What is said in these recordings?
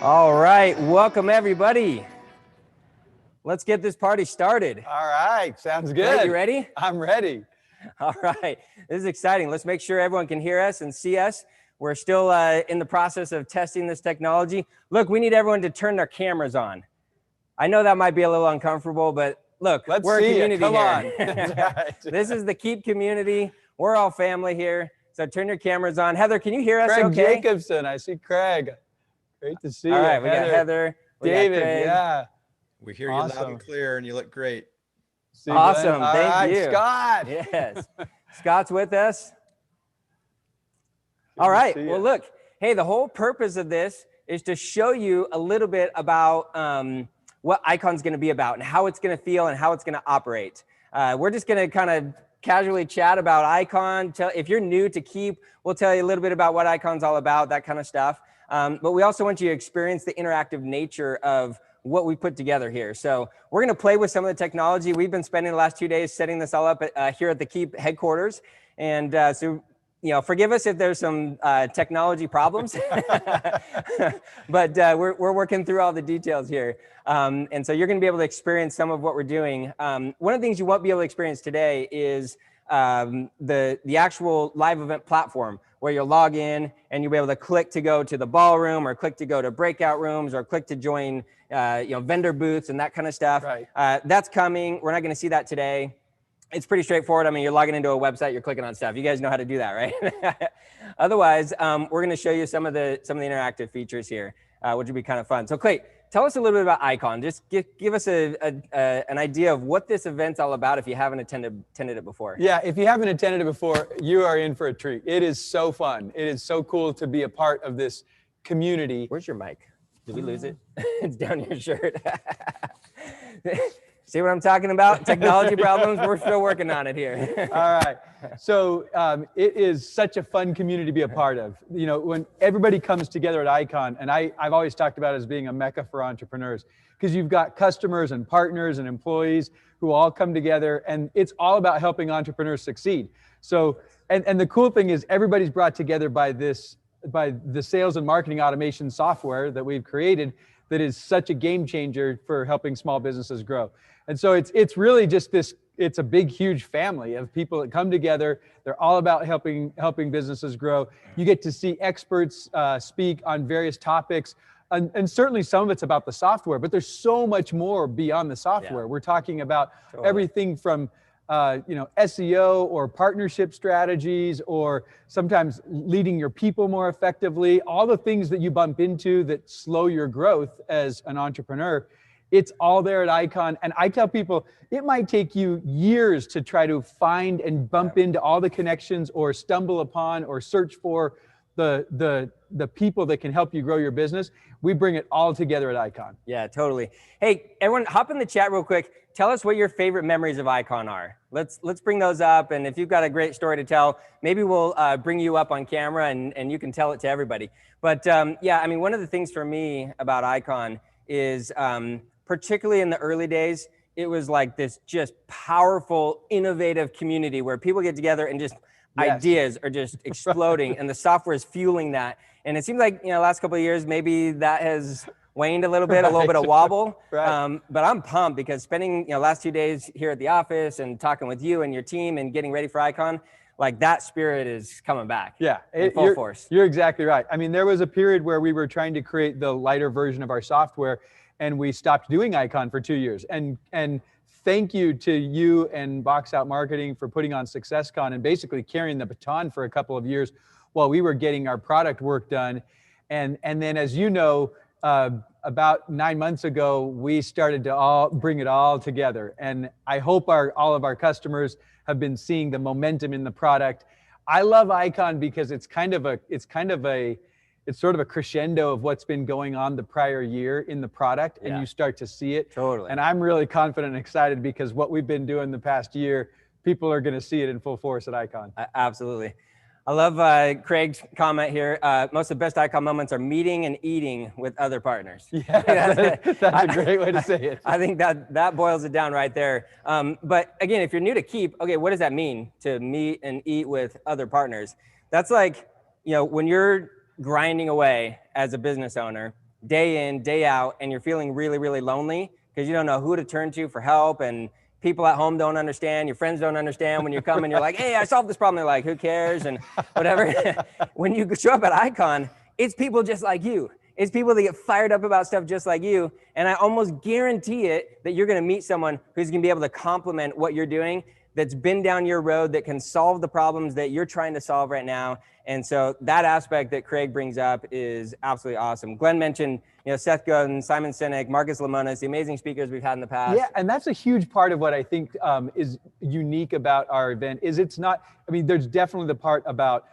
All right, welcome everybody. Let's get this party started. All right, sounds good. Clate, you ready? I'm ready. All right, this is exciting. Let's make sure everyone can hear us and see us. We're still in the process of testing this technology. Look, we need everyone to turn their cameras on. I know that might be a little uncomfortable, but look, we're a community Come here. on. Right. This is the Keep community. We're all family here. So turn your cameras on. Heather, can you hear us Craig okay? Jacobson, I see Craig. Great to see you. All right, we got Heather. David, Craig. yeah. We hear you loud and clear, and you look great. See Awesome, Glenn? thank you. Scott. Yes, Scott's with us. All right, well look, hey, the whole purpose of this is to show you a little bit about what IKON's gonna be about and how it's gonna feel and how it's gonna operate. We're just gonna kind of casually chat about IKON. If you're new to Keep, we'll tell you a little bit about what IKON's all about, that kind of stuff. But we also want you to experience the interactive nature of what we put together here. So we're gonna play with some of the technology. We've been spending the last 2 days setting this all up here at the Keep headquarters. And so, you know, forgive us if there's some technology problems, but we're working through all the details here. And so you're gonna be able to experience some of what we're doing. One of the things you won't be able to experience today is the actual live event platform, where you'll log in and you'll be able to click to go to the ballroom or click to go to breakout rooms or click to join vendor booths and that kind of stuff. Right. That's coming. We're not gonna see that today. It's pretty straightforward. I mean, you're logging into a website, you're clicking on stuff. You guys know how to do that, right? Otherwise, we're gonna show you some of the interactive features here, which would be kind of fun. So Clate, tell us a little bit about IKON. Just give us an idea of what this event's all about if you haven't attended it before. Yeah, if you haven't attended it before, you are in for a treat. It is so fun. It is so cool to be a part of this community. Where's your mic? Did we lose it? It's down your shirt. See what I'm talking about? Technology problems, we're still working on it here. All right. So it is such a fun community to be a part of. You know, when everybody comes together at IKON, and I've always talked about it as being a mecca for entrepreneurs, because you've got customers and partners and employees who all come together, and it's all about helping entrepreneurs succeed. So, and the cool thing is everybody's brought together by the sales and marketing automation software that we've created that is such a game changer for helping small businesses grow. And so it's really just this, it's a big, huge family of people that come together. They're all about helping businesses grow. You get to see experts speak on various topics. And certainly some of it's about the software, but there's so much more beyond the software. Yeah. We're talking about everything from SEO or partnership strategies, or sometimes leading your people more effectively, all the things that you bump into that slow your growth as an entrepreneur. It's all there at IKON. And I tell people, it might take you years to try to find and bump into all the connections or stumble upon or search for the people that can help you grow your business. We bring it all together at IKON. Yeah, totally. Hey, everyone, hop in the chat real quick. Tell us what your favorite memories of IKON are. Let's bring those up. And if you've got a great story to tell, maybe we'll bring you up on camera and you can tell it to everybody. But yeah, I mean, one of the things for me about IKON is, particularly in the early days, it was like this just powerful, innovative community where people get together and just ideas are just exploding and the software is fueling that. And it seems like, you know, last couple of years, maybe that has waned a little bit, a little bit of wobble. Right. But I'm pumped because spending, last 2 days here at the office and talking with you and your team and getting ready for IKON, like that spirit is coming back. Yeah, in full force. You're exactly right. I mean, there was a period where we were trying to create the lighter version of our software, and we stopped doing IKON for 2 years. And thank you to you and Box Out Marketing for putting on SuccessCon and basically carrying the baton for a couple of years while we were getting our product work done. And then, as you know, about 9 months ago, we started to bring it all together. And I hope all of our customers have been seeing the momentum in the product. I love IKON because it's sort of a crescendo of what's been going on the prior year in the product, and you start to see it. Totally. And I'm really confident and excited because what we've been doing the past year, people are going to see it in full force at IKON. Absolutely. I love Craig's comment here. Most of the best IKON moments are meeting and eating with other partners. Yeah, that's a great way to say it. I think that boils it down right there. But again, if you're new to Keep, okay, what does that mean to meet and eat with other partners? That's like, when you're grinding away as a business owner, day in, day out, and you're feeling really, really lonely because you don't know who to turn to for help, and people at home don't understand, your friends don't understand. When you come and you're like, hey, I solved this problem, they're like, who cares, and whatever. When you show up at IKON, it's people just like you. It's people that get fired up about stuff just like you. And I almost guarantee it that you're gonna meet someone who's gonna be able to complement what you're doing, that's been down your road, that can solve the problems that you're trying to solve right now. And so that aspect that Craig brings up is absolutely awesome. Glenn mentioned, Seth Godin, Simon Sinek, Marcus Lemonis, the amazing speakers we've had in the past. Yeah, and that's a huge part of what I think is unique about our event. Is it's not, I mean, there's definitely the part about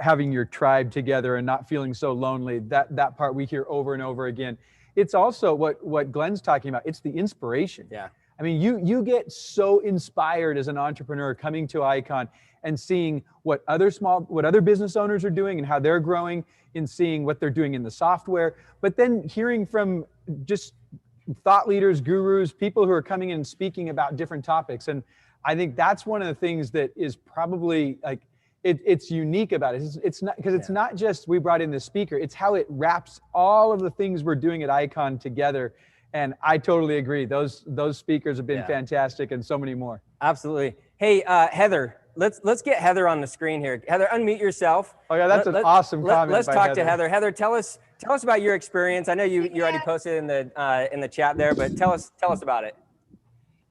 having your tribe together and not feeling so lonely. That part we hear over and over again. It's also what Glenn's talking about. It's the inspiration. Yeah. I mean, you get so inspired as an entrepreneur coming to IKON and seeing what other business owners are doing and how they're growing, and seeing what they're doing in the software, but then hearing from just thought leaders, gurus, people who are coming in and speaking about different topics. And I think that's one of the things that is probably like, it's unique about it. It's not, because it's not just we brought in the speaker, it's how it wraps all of the things we're doing at IKON together. And I totally agree. Those speakers have been fantastic, and so many more. Absolutely. Hey, Heather, let's get Heather on the screen here. Heather, unmute yourself. Oh yeah, that's an awesome comment. Let's talk to Heather. Heather, tell us about your experience. I know you already posted in the chat there, but tell us about it.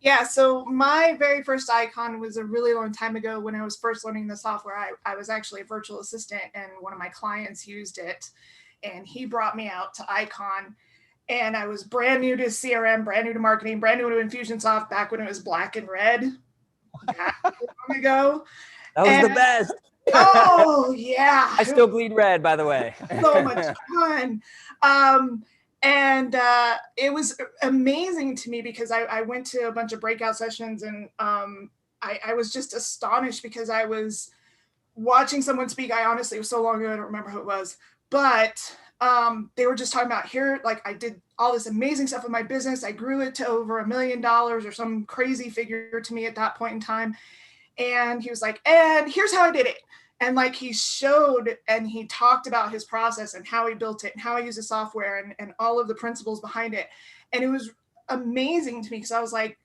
Yeah, so my very first IKON was a really long time ago when I was first learning the software. I was actually a virtual assistant, and one of my clients used it, and he brought me out to IKON. And I was brand new to CRM, brand new to marketing, brand new to Infusionsoft back when it was black and red. Long ago. That was the best. Oh, yeah. I still bleed red, by the way. So much fun. And it was amazing to me because I went to a bunch of breakout sessions, and I was just astonished because I was watching someone speak. I honestly, it was so long ago, I don't remember who it was, but they were just talking about here, like I did all this amazing stuff with my business. I grew it to over $1 million or some crazy figure to me at that point in time. And he was like, and here's how I did it. And like he showed and he talked about his process and how he built it and how he used the software and all of the principles behind it. And it was amazing to me because I was like,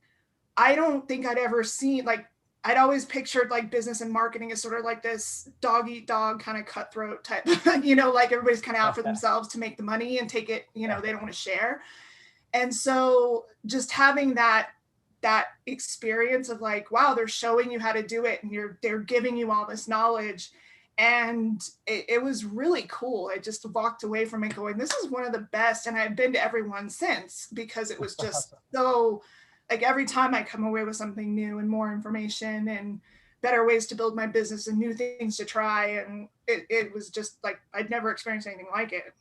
I don't think I'd ever seen, like, I'd always pictured like business and marketing as sort of like this dog eat dog kind of cutthroat type, like everybody's kind of out for themselves to make the money and take it, they don't want to share. And so just having that experience of like, wow, they're showing you how to do it and they're giving you all this knowledge. And it was really cool. I just walked away from it going, this is one of the best. And I've been to everyone since because it was just so, like every time I come away with something new and more information and better ways to build my business and new things to try. And it was just like, I'd never experienced anything like it.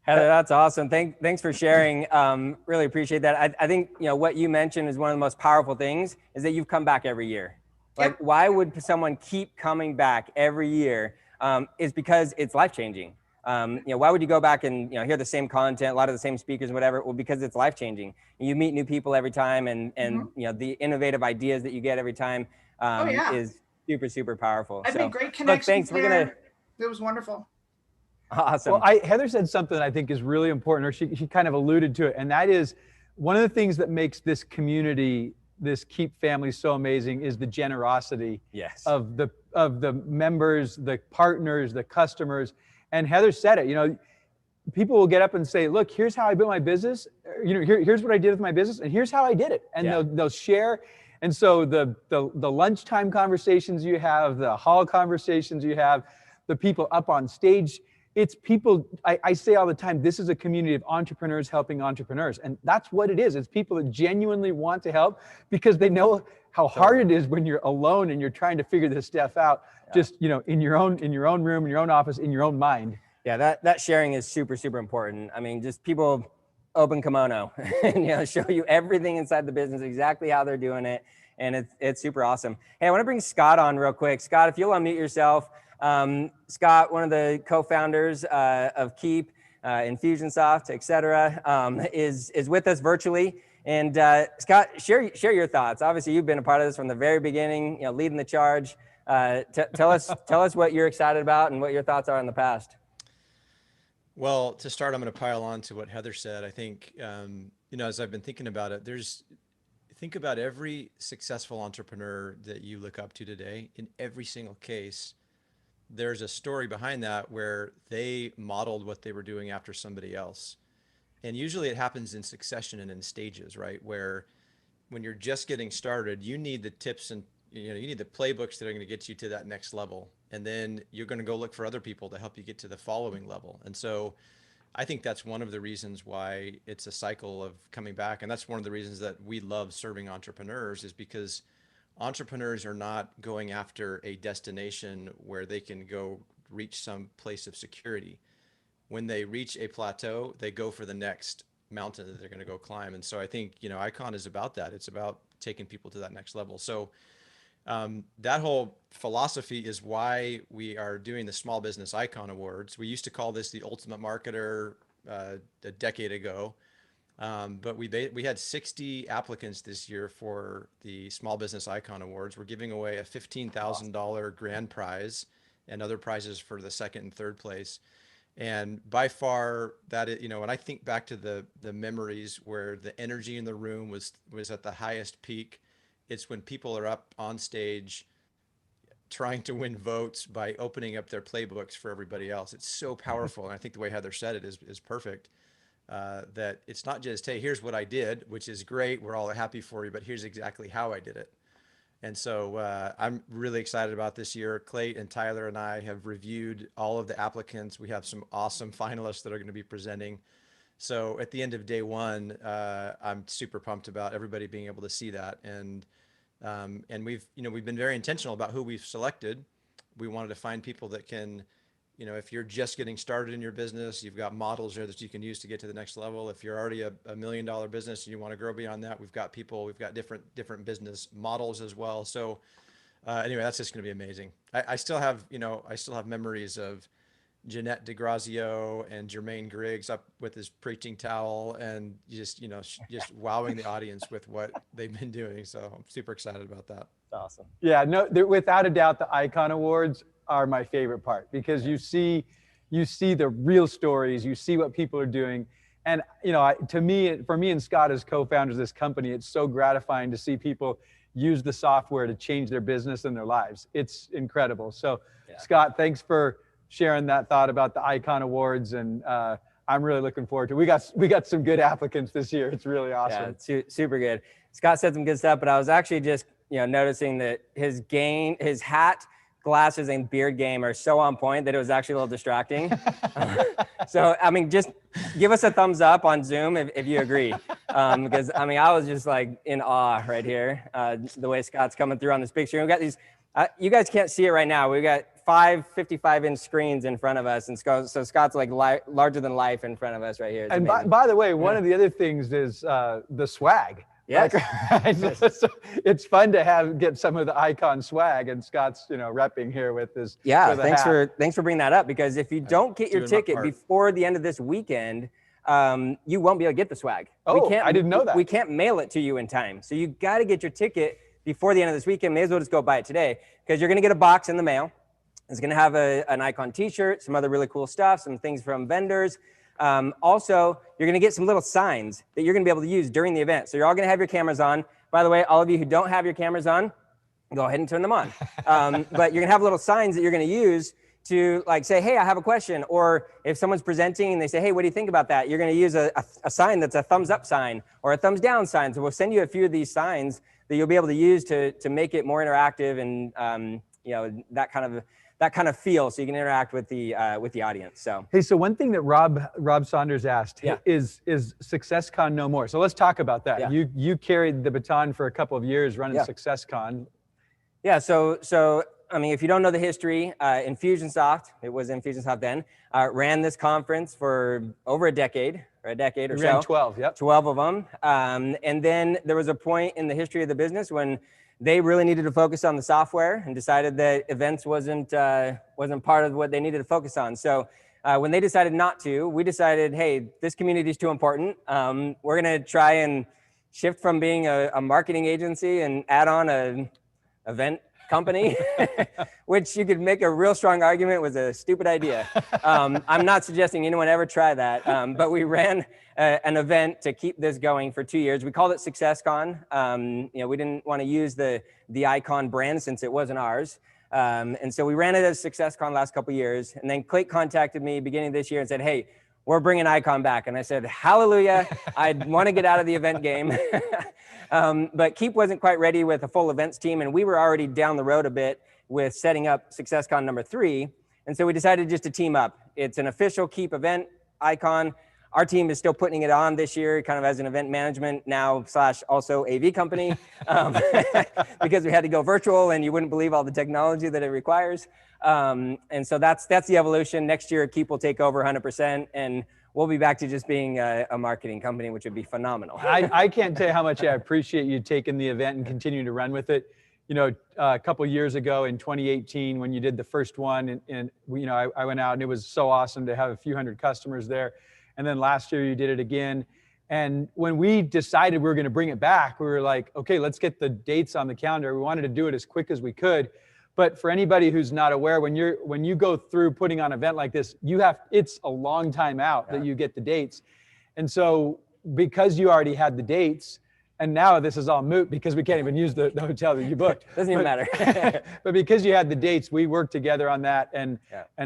Heather, that's awesome. Thanks for sharing. Really appreciate that. I think, what you mentioned is one of the most powerful things is that you've come back every year. Like, why would someone keep coming back every year? Is because it's life-changing. Why would you go back and hear the same content, a lot of the same speakers, whatever? Well, because it's life-changing. You meet new people every time, and the innovative ideas that you get every time is super, super powerful. I've made great connections. Look, thanks. It was wonderful. Awesome. Well, Heather said something I think is really important, or she kind of alluded to it, and that is one of the things that makes this community, this Keep family, so amazing is the generosity of the members, the partners, the customers. And Heather said it, people will get up and say, look, here's how I built my business. Here's what I did with my business, and here's how I did it. And they'll share. And so the lunchtime conversations you have, the hall conversations you have, the people up on stage, it's people, I say all the time, this is a community of entrepreneurs helping entrepreneurs. And that's what it is. It's people that genuinely want to help because they know how hard it is when you're alone and you're trying to figure this stuff out, just, in your own room, in your own office, in your own mind. Yeah, that sharing is super, super important. I mean, just people open kimono and show you everything inside the business, exactly how they're doing it. And it's super awesome. Hey, I want to bring Scott on real quick. Scott, if you'll unmute yourself. Scott, one of the co-founders of Keep, Infusionsoft, et cetera, is with us virtually. And Scott, share your thoughts. Obviously, you've been a part of this from the very beginning, leading the charge. Tell us what you're excited about and what your thoughts are in the past. Well, to start, I'm going to pile on to what Heather said. I think, as I've been thinking about it, think about every successful entrepreneur that you look up to today. In every single case, there's a story behind that where they modeled what they were doing after somebody else. And usually it happens in succession and in stages, right? Where when you're just getting started, you need the tips and you need the playbooks that are going to get you to that next level. And then you're going to go look for other people to help you get to the following level. And so I think that's one of the reasons why it's a cycle of coming back. And that's one of the reasons that we love serving entrepreneurs, is because entrepreneurs are not going after a destination where they can go reach some place of security. When they reach a plateau, they go for the next mountain that they're going to go climb. And so I think, IKON is about that. It's about taking people to that next level. So that whole philosophy is why we are doing the Small Business IKON Awards. We used to call this the Ultimate Marketer a decade ago. But we had 60 applicants this year for the Small Business IKON Awards. We're giving away a $15,000 grand prize and other prizes for the second and third place. And by far that is, when I think back to the memories where the energy in the room was at the highest peak, it's when people are up on stage trying to win votes by opening up their playbooks for everybody else. It's so powerful. And I think the way Heather said it is perfect. That it's not just, hey, here's what I did, which is great, we're all happy for you, but here's exactly how I did it. And so I'm really excited about this year. Clate and Tyler and I have reviewed all of the applicants. We have some awesome finalists that are going to be presenting. So at the end of day one, I'm super pumped about everybody being able to see that. And we've been very intentional about who we've selected. We wanted to find people that can, if you're just getting started in your business, you've got models there that you can use to get to the next level. If you're already a $1 million business and you want to grow beyond that, we've got different business models as well. So anyway, that's just going to be amazing. I still have memories of Jeanette DeGrazio and Jermaine Griggs up with his preaching towel and just wowing the audience with what they've been doing. So I'm super excited about that. That's awesome. Yeah, no, without a doubt, the IKON Awards are my favorite part, because you see the real stories, you see what people are doing. And, for me and Scott as co-founders of this company, it's so gratifying to see people use the software to change their business and their lives. It's incredible. So yeah. Scott, thanks for sharing that thought about the IKON Awards. And I'm really looking forward to it. We got some good applicants this year. It's really awesome. Yeah, super good. Scott said some good stuff, but I was actually just, noticing that his hat, glasses, and beard game are so on point that it was actually a little distracting. So, just give us a thumbs up on Zoom if you agree. Because, I was just like in awe right here, the way Scott's coming through on this picture. We've got these, you guys can't see it right now. We've got 5 55-inch screens in front of us. And so Scott's like larger than life in front of us right here. It's and by the way, one of the other things is the swag. Yes. So it's fun to get some of the IKON swag, and Scott's, repping here with this. Yeah, thanks for bringing that up, because if you don't get your ticket before the end of this weekend, you won't be able to get the swag. Oh, I didn't know that. We can't mail it to you in time. So you got to get your ticket before the end of this weekend. May as well just go buy it today, because you're going to get a box in the mail. It's going to have an IKON t-shirt, some other really cool stuff, some things from vendors. Also, you're going to get some little signs that you're going to be able to use during the event. So you're all going to have your cameras on. By the way, all of you who don't have your cameras on, go ahead and turn them on. But you're going to have little signs that you're going to use to say, hey, I have a question. Or if someone's presenting and they say, hey, what do you think about that? You're going to use a sign that's a thumbs up sign or a thumbs down sign. So we'll send you a few of these signs that you'll be able to use to make it more interactive and that kind of feel, so you can interact with the audience. So hey, so one thing that Rob Saunders asked is SuccessCon no more? So let's talk about that. Yeah. You carried the baton for a couple of years running SuccessCon. Yeah. So if you don't know the history, Infusionsoft, it was Infusionsoft then, ran this conference for over a decade or so. Ran 12. Yep. 12 of them. And then there was a point in the history of the business when they really needed to focus on the software and decided that events wasn't part of what they needed to focus on. So when they decided not to, we decided, hey, this community is too important. We're going to try and shift from being a marketing agency and add on an event company, which you could make a real strong argument was a stupid idea. I'm not suggesting anyone ever try that, but we ran an event to keep this going for 2 years. We called it SuccessCon. We didn't want to use the IKON brand since it wasn't ours. And so we ran it as SuccessCon last couple of years. And then Clate contacted me beginning of this year and said, hey, we're bringing IKON back. And I said, hallelujah, I want to get out of the event game. But Keep wasn't quite ready with a full events team. And we were already down the road a bit with setting up SuccessCon number 3. And so we decided just to team up. It's an official Keep event, IKON. Our team is still putting it on this year, kind of as an event management now / also AV company, because we had to go virtual and you wouldn't believe all the technology that it requires. And so that's the evolution. Next year, Keep will take over 100%, and we'll be back to just being a marketing company, which would be phenomenal. I can't tell you how much I appreciate you taking the event and continuing to run with it. A couple of years ago in 2018, when you did the first one, and I went out and it was so awesome to have a few hundred customers there. And then last year you did it again. And when we decided we were going to bring it back, we were like, okay, let's get the dates on the calendar. We wanted to do it as quick as we could. But for anybody who's not aware, when you go through putting on an event like this, it's a long time out that you get the dates. And so because you already had the dates, and now this is all moot because we can't even use the hotel that you booked. Doesn't even matter. But because you had the dates, we worked together on that, and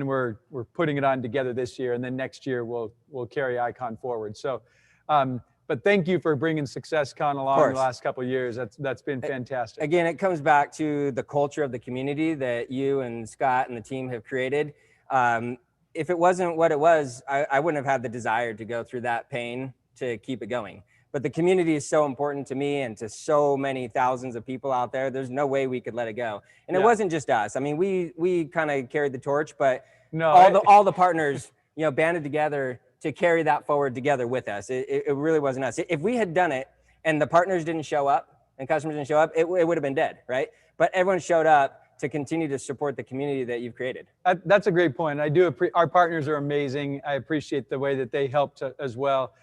we're putting it on together this year, and then next year we'll carry IKON forward. So, but thank you for bringing SuccessCon along the last couple of years. That's been fantastic. Again, it comes back to the culture of the community that you and Scott and the team have created. If it wasn't what it was, I wouldn't have had the desire to go through that pain to keep it going. But the community is so important to me and to so many thousands of people out there. There's no way we could let it go. And it wasn't just us. I mean, we kind of carried the torch, but all the partners, banded together to carry that forward together with us. It really wasn't us. If we had done it and the partners didn't show up and customers didn't show up, it would have been dead, right? But everyone showed up to continue to support the community that you've created. That's a great point. Our partners are amazing. I appreciate the way that they helped as well.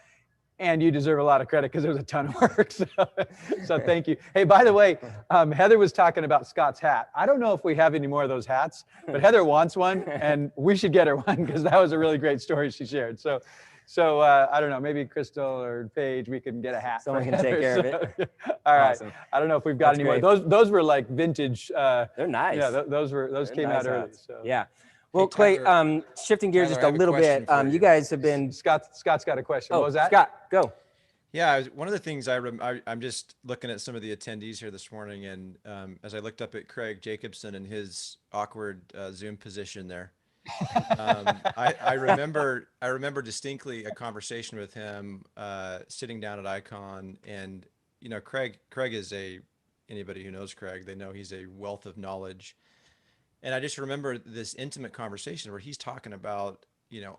And you deserve a lot of credit because it was a ton of work. So thank you. Hey, by the way, Heather was talking about Scott's hat. I don't know if we have any more of those hats, but Heather wants one, and we should get her one because that was a really great story she shared. So I don't know, maybe Crystal or Paige, we can get a hat. Someone can take care of it. All right. Awesome. I don't know if we've got any more. Those were like vintage. They're nice. Yeah, those came out early. So. Yeah. Well, Clay, shifting gears just a little bit, you guys have been... Scott's got a question. What was that? Scott, go. Yeah, one of the things I'm just looking at some of the attendees here this morning, and as I looked up at Craig Jacobson and his awkward Zoom position there, I remember distinctly a conversation with him sitting down at IKON, and Craig is anybody who knows Craig, they know he's a wealth of knowledge. And I just remember this intimate conversation where he's talking about,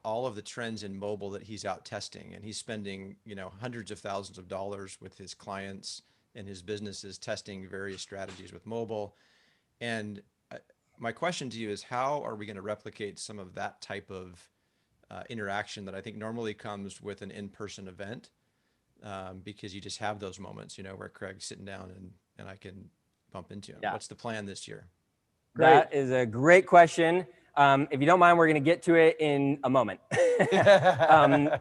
all of the trends in mobile that he's out testing, and he's spending, hundreds of thousands of dollars with his clients and his businesses testing various strategies with mobile. And my question to you is, how are we going to replicate some of that type of interaction that I think normally comes with an in-person event? Because you just have those moments, where Craig's sitting down and I can bump into him. Yeah. What's the plan this year? That is a great question. If you don't mind, we're going to get to it in a moment.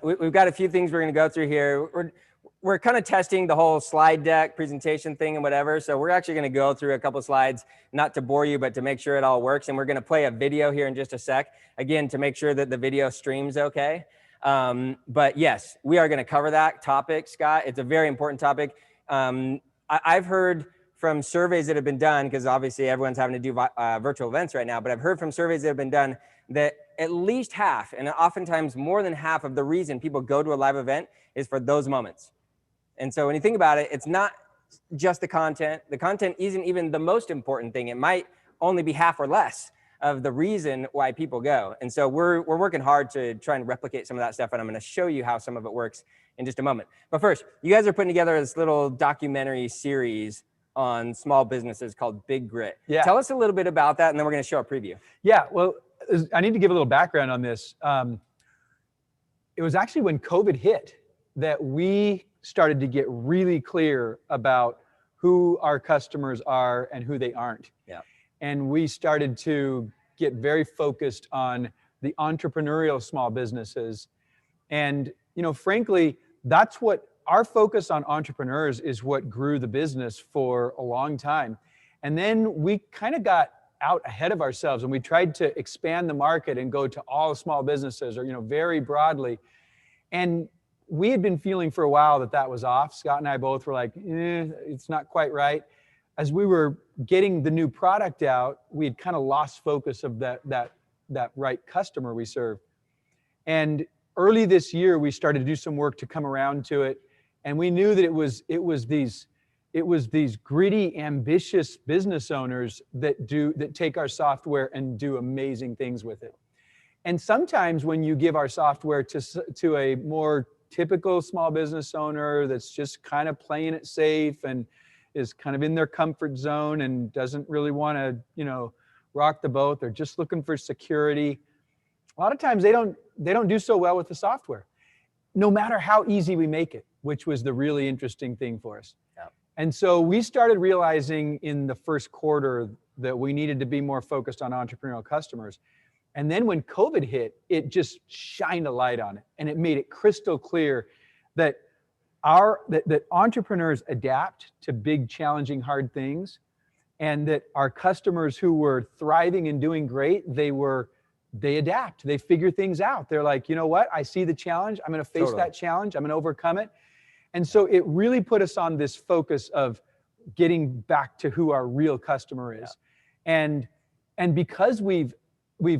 We've got a few things we're going to go through here. We're kind of testing the whole slide deck presentation thing and whatever. So we're actually going to go through a couple of slides, not to bore you, but to make sure it all works. And we're going to play a video here in just a sec, again, to make sure that the video streams okay. But yes, we are going to cover that topic, Scott. It's a very important topic. I've heard from surveys that have been done, because obviously everyone's having to do virtual events right now, but I've heard from surveys that have been done that at least half, and oftentimes more than half of the reason people go to a live event is for those moments. And so when you think about it, it's not just the content. The content isn't even the most important thing. It might only be half or less of the reason why people go. And so we're working hard to try and replicate some of that stuff, and I'm going to show you how some of it works in just a moment. But first, you guys are putting together this little documentary series on small businesses called Big Grit. Yeah. Tell us a little bit about that, and then we're going to show a preview. Yeah, well, I need to give a little background on this. It was actually when COVID hit that we started to get really clear about who our customers are and who they aren't. Yeah. and we started to get very focused on the entrepreneurial small businesses. And, you know, frankly, that's what our focus on entrepreneurs is what grew the business for a long time. And then we kind of got out ahead of ourselves and we tried to expand the market and go to all small businesses, or, you know, very broadly. And we had been feeling for a while that that was off. Scott and I both were like, it's not quite right. As we were getting the new product out, we had kind of lost focus of that right customer we serve. And early this year, we started to do some work to come around to it. And we knew that it was these gritty, ambitious business owners that take our software and do amazing things with it. And sometimes when you give our software to a more typical small business owner that's just kind of playing it safe and is kind of in their comfort zone and doesn't really want to, you know, rock the boat, they're just looking for security. A lot of times they don't do so well with the software, no matter how easy we make it, which was the really interesting thing for us. Yeah. And so we started realizing in the first quarter that we needed to be more focused on entrepreneurial customers. And then when COVID hit, it just shined a light on it. And it made it crystal clear that that entrepreneurs adapt to big, challenging, hard things. And that our customers who were thriving and doing great, they adapt, they figure things out. They're like, you know what? I see the challenge. I'm going to face that challenge. I'm going to overcome it. And so it really put us on this focus of getting back to who our real customer is. Yeah. And because we've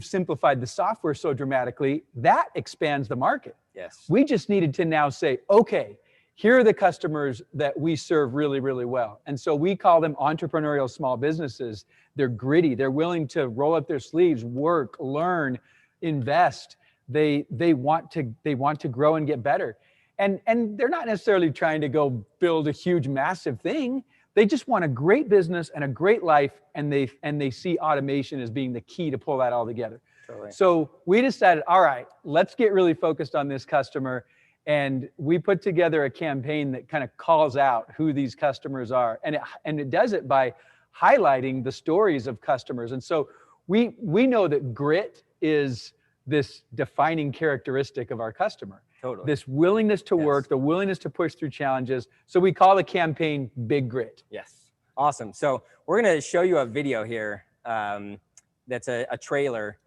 simplified the software so dramatically, that expands the market. Yes. We just needed to now say, okay, here are the customers that we serve really, really well. And so we call them entrepreneurial small businesses. They're gritty. They're willing to roll up their sleeves, work, learn, invest. They want to grow and get better. And they're not necessarily trying to go build a huge, massive thing. They just want a great business and a great life, and they see automation as being the key to pull that all together. Totally. So we decided, all right, let's get really focused on this customer. And we put together a campaign that kind of calls out who these customers are. And it does it by highlighting the stories of customers. And so we know that grit is this defining characteristic of our customer. Totally. This willingness to work, the willingness to push through challenges. So we call the campaign Big Grit. Yes. Awesome. So we're going to show you a video here that's a trailer,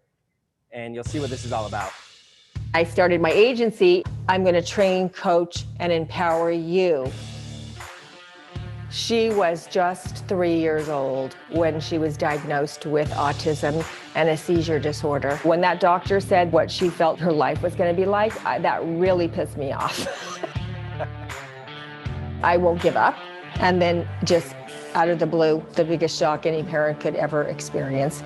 and you'll see what this is all about. I started my agency. I'm going to train, coach, and empower you. She was just 3 years old when she was diagnosed with autism and a seizure disorder. When that doctor said what she felt her life was going to be like, that really pissed me off. I won't give up. And then just out of the blue, the biggest shock any parent could ever experience.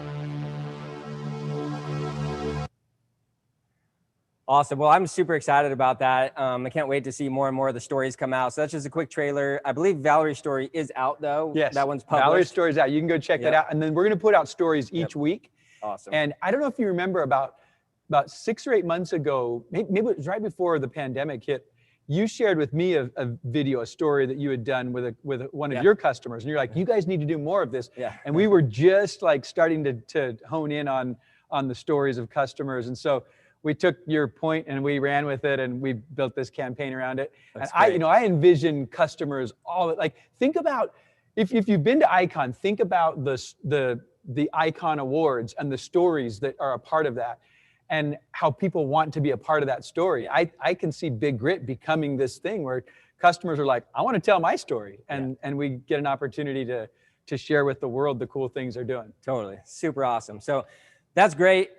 Awesome. Well, I'm super excited about that. I can't wait to see more and more of the stories come out. So that's just a quick trailer. I believe Valerie's story is out though. Yes. That one's published. Valerie's story is out. You can go check that out. And then we're going to put out stories each week. Awesome. And I don't know if you remember about 6 or 8 months ago, maybe it was right before the pandemic hit, you shared with me a video, a story that you had done with one of your customers. And you're like, you guys need to do more of this. Yeah. And we were just like starting to hone in on the stories of customers. And so we took your point and we ran with it, and we built this campaign around it. That's and I envision customers think about, if you've been to IKON, think about the IKON awards and the stories that are a part of that, and how people want to be a part of that story. I can see Big Grit becoming this thing where customers are like, I want to tell my story, and we get an opportunity to share with the world the cool things they're doing. Totally. Super awesome. So that's great.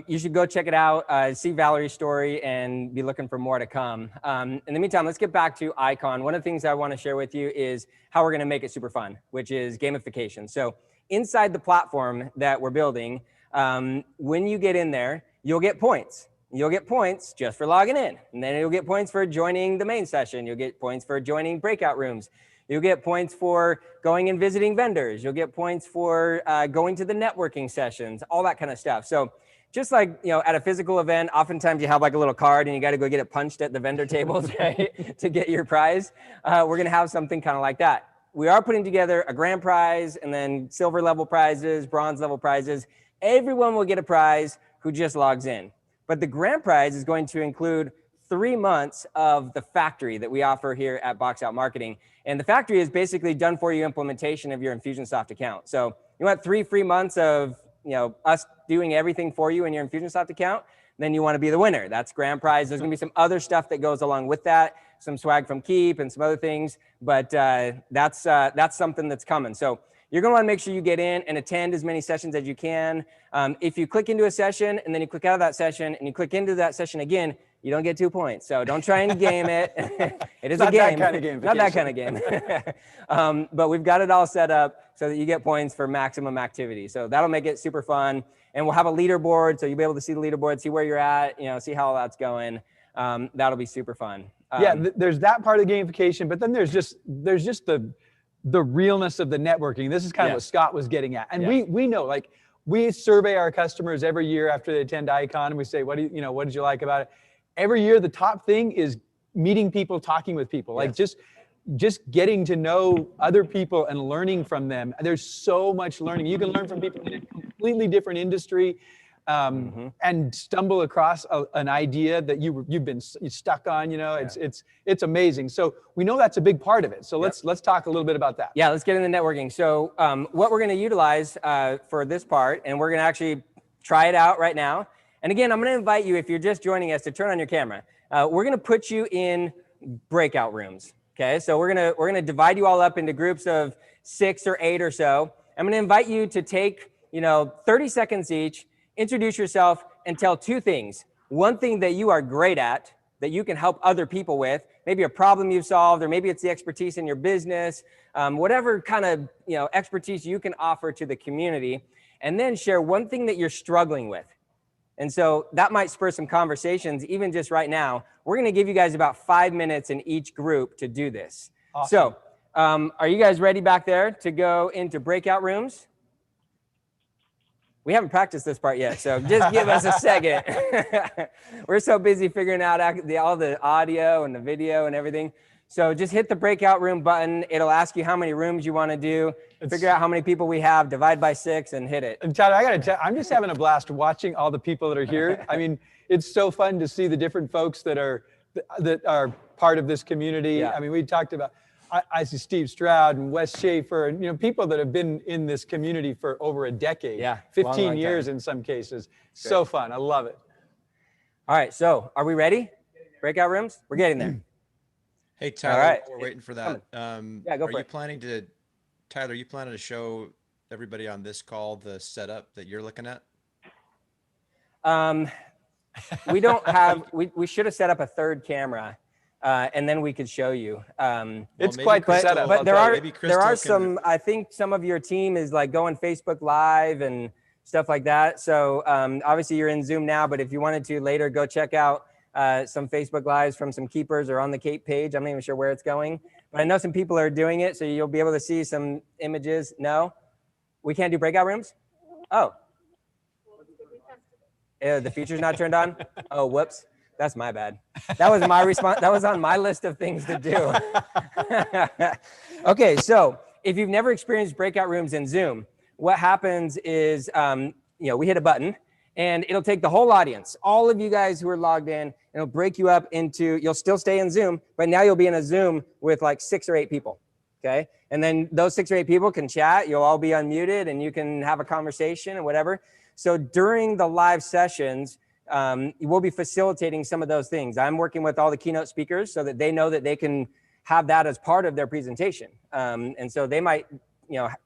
You should go check it out, see Valerie's story, and be looking for more to come. In the meantime, let's get back to IKON. One of the things I want to share with you is how we're going to make it super fun, which is gamification. So inside the platform that we're building, when you get in there, you'll get points. You'll get points just for logging in. And then you'll get points for joining the main session. You'll get points for joining breakout rooms. You'll get points for going and visiting vendors. You'll get points for going to the networking sessions, all that kind of stuff. So just like, at a physical event, oftentimes you have like a little card and you got to go get it punched at the vendor tables, right, to get your prize. We're going to have something kind of like that. we are putting together a grand prize and then silver level prizes, bronze level prizes. Everyone will get a prize who just logs in. But the grand prize is going to include 3 months of the factory that we offer here at Box Out Marketing. And the factory is basically done for you implementation of your Infusionsoft account. So you want 3 free months of us doing everything for you in your Infusionsoft account, then you want to be the winner. That's grand prize. There's going to be some other stuff that goes along with that, some swag from Keep and some other things, but that's something that's coming. So you're going to want to make sure you get in and attend as many sessions as you can. If you click into a session and then you click out of that session and you click into that session again, you don't get 2 points. So don't try and game it. It is a game. Not that kind of game. But we've got it all set up so that you get points for maximum activity. So that'll make it super fun. And we'll have a leaderboard, so you'll be able to see the leaderboard, see where you're at, see how all that's going. That'll be super fun. There's that part of gamification, but then there's just the realness of the networking. This is kind of what Scott was getting at. And we know, like, we survey our customers every year after they attend IKON, and we say, what did you like about it? Every year, the top thing is meeting people, talking with people, like just getting to know other people and learning from them. There's so much learning. You can learn from people in a completely different industry, and stumble across an idea that you've been stuck on. It's amazing. So we know that's a big part of it. So let's talk a little bit about that. Yeah, let's get into networking. So what we're going to utilize for this part, and we're going to actually try it out right now. And again, I'm going to invite you, if you're just joining us, to turn on your camera. We're going to put you in breakout rooms. Okay, so we're gonna divide you all up into groups of 6 or 8 or so. I'm gonna invite you to take 30 seconds each, introduce yourself, and tell 2 things. One thing that you are great at that you can help other people with, maybe a problem you've solved, or maybe it's the expertise in your business, whatever kind of expertise you can offer to the community, and then share one thing that you're struggling with. And so that might spur some conversations, even just right now. We're going to give you guys about 5 minutes in each group to do this. Awesome. So are you guys ready back there to go into breakout rooms? We haven't practiced this part yet, so just give us a second. We're so busy figuring out all the audio and the video and everything. So just hit the breakout room button. It'll ask you how many rooms you want to do. Figure out how many people we have, divide by 6, and hit it. And Tyler, I got to tell you, I'm just having a blast watching all the people that are here. I mean, it's so fun to see the different folks that are part of this community. Yeah. I mean, we talked about, I see Steve Stroud and Wes Schaefer, and people that have been in this community for over a decade. Yeah, 15 years in some cases. Great. So fun. I love it. All right, so are we ready? Breakout rooms? We're getting there. Hey, Tyler, all right. We're waiting for that. Yeah, go for it. Tyler, you planning to show everybody on this call the setup that you're looking at? We don't have, we should have set up a 3rd camera, and then we could show you. It's quite the setup. But there are some, I think some of your team is like going Facebook Live and stuff like that. So obviously you're in Zoom now, but if you wanted to later, go check out some Facebook Lives from some keepers or on the Cape page. I'm not even sure where it's going, but I know some people are doing it, so you'll be able to see some images. No, we can't do breakout rooms? Oh. The feature's not turned on? Oh, whoops. That's my bad. That was my response. That was on my list of things to do. Okay, so if you've never experienced breakout rooms in Zoom, what happens is, we hit a button, and it'll take the whole audience, all of you guys who are logged in, and it'll break you up into, you'll still stay in Zoom, but now you'll be in a Zoom with like 6 or 8 people, okay? And then those 6 or 8 people can chat, you'll all be unmuted, and you can have a conversation and whatever. So during the live sessions, we'll be facilitating some of those things. I'm working with all the keynote speakers so that they know that they can have that as part of their presentation. And so they might,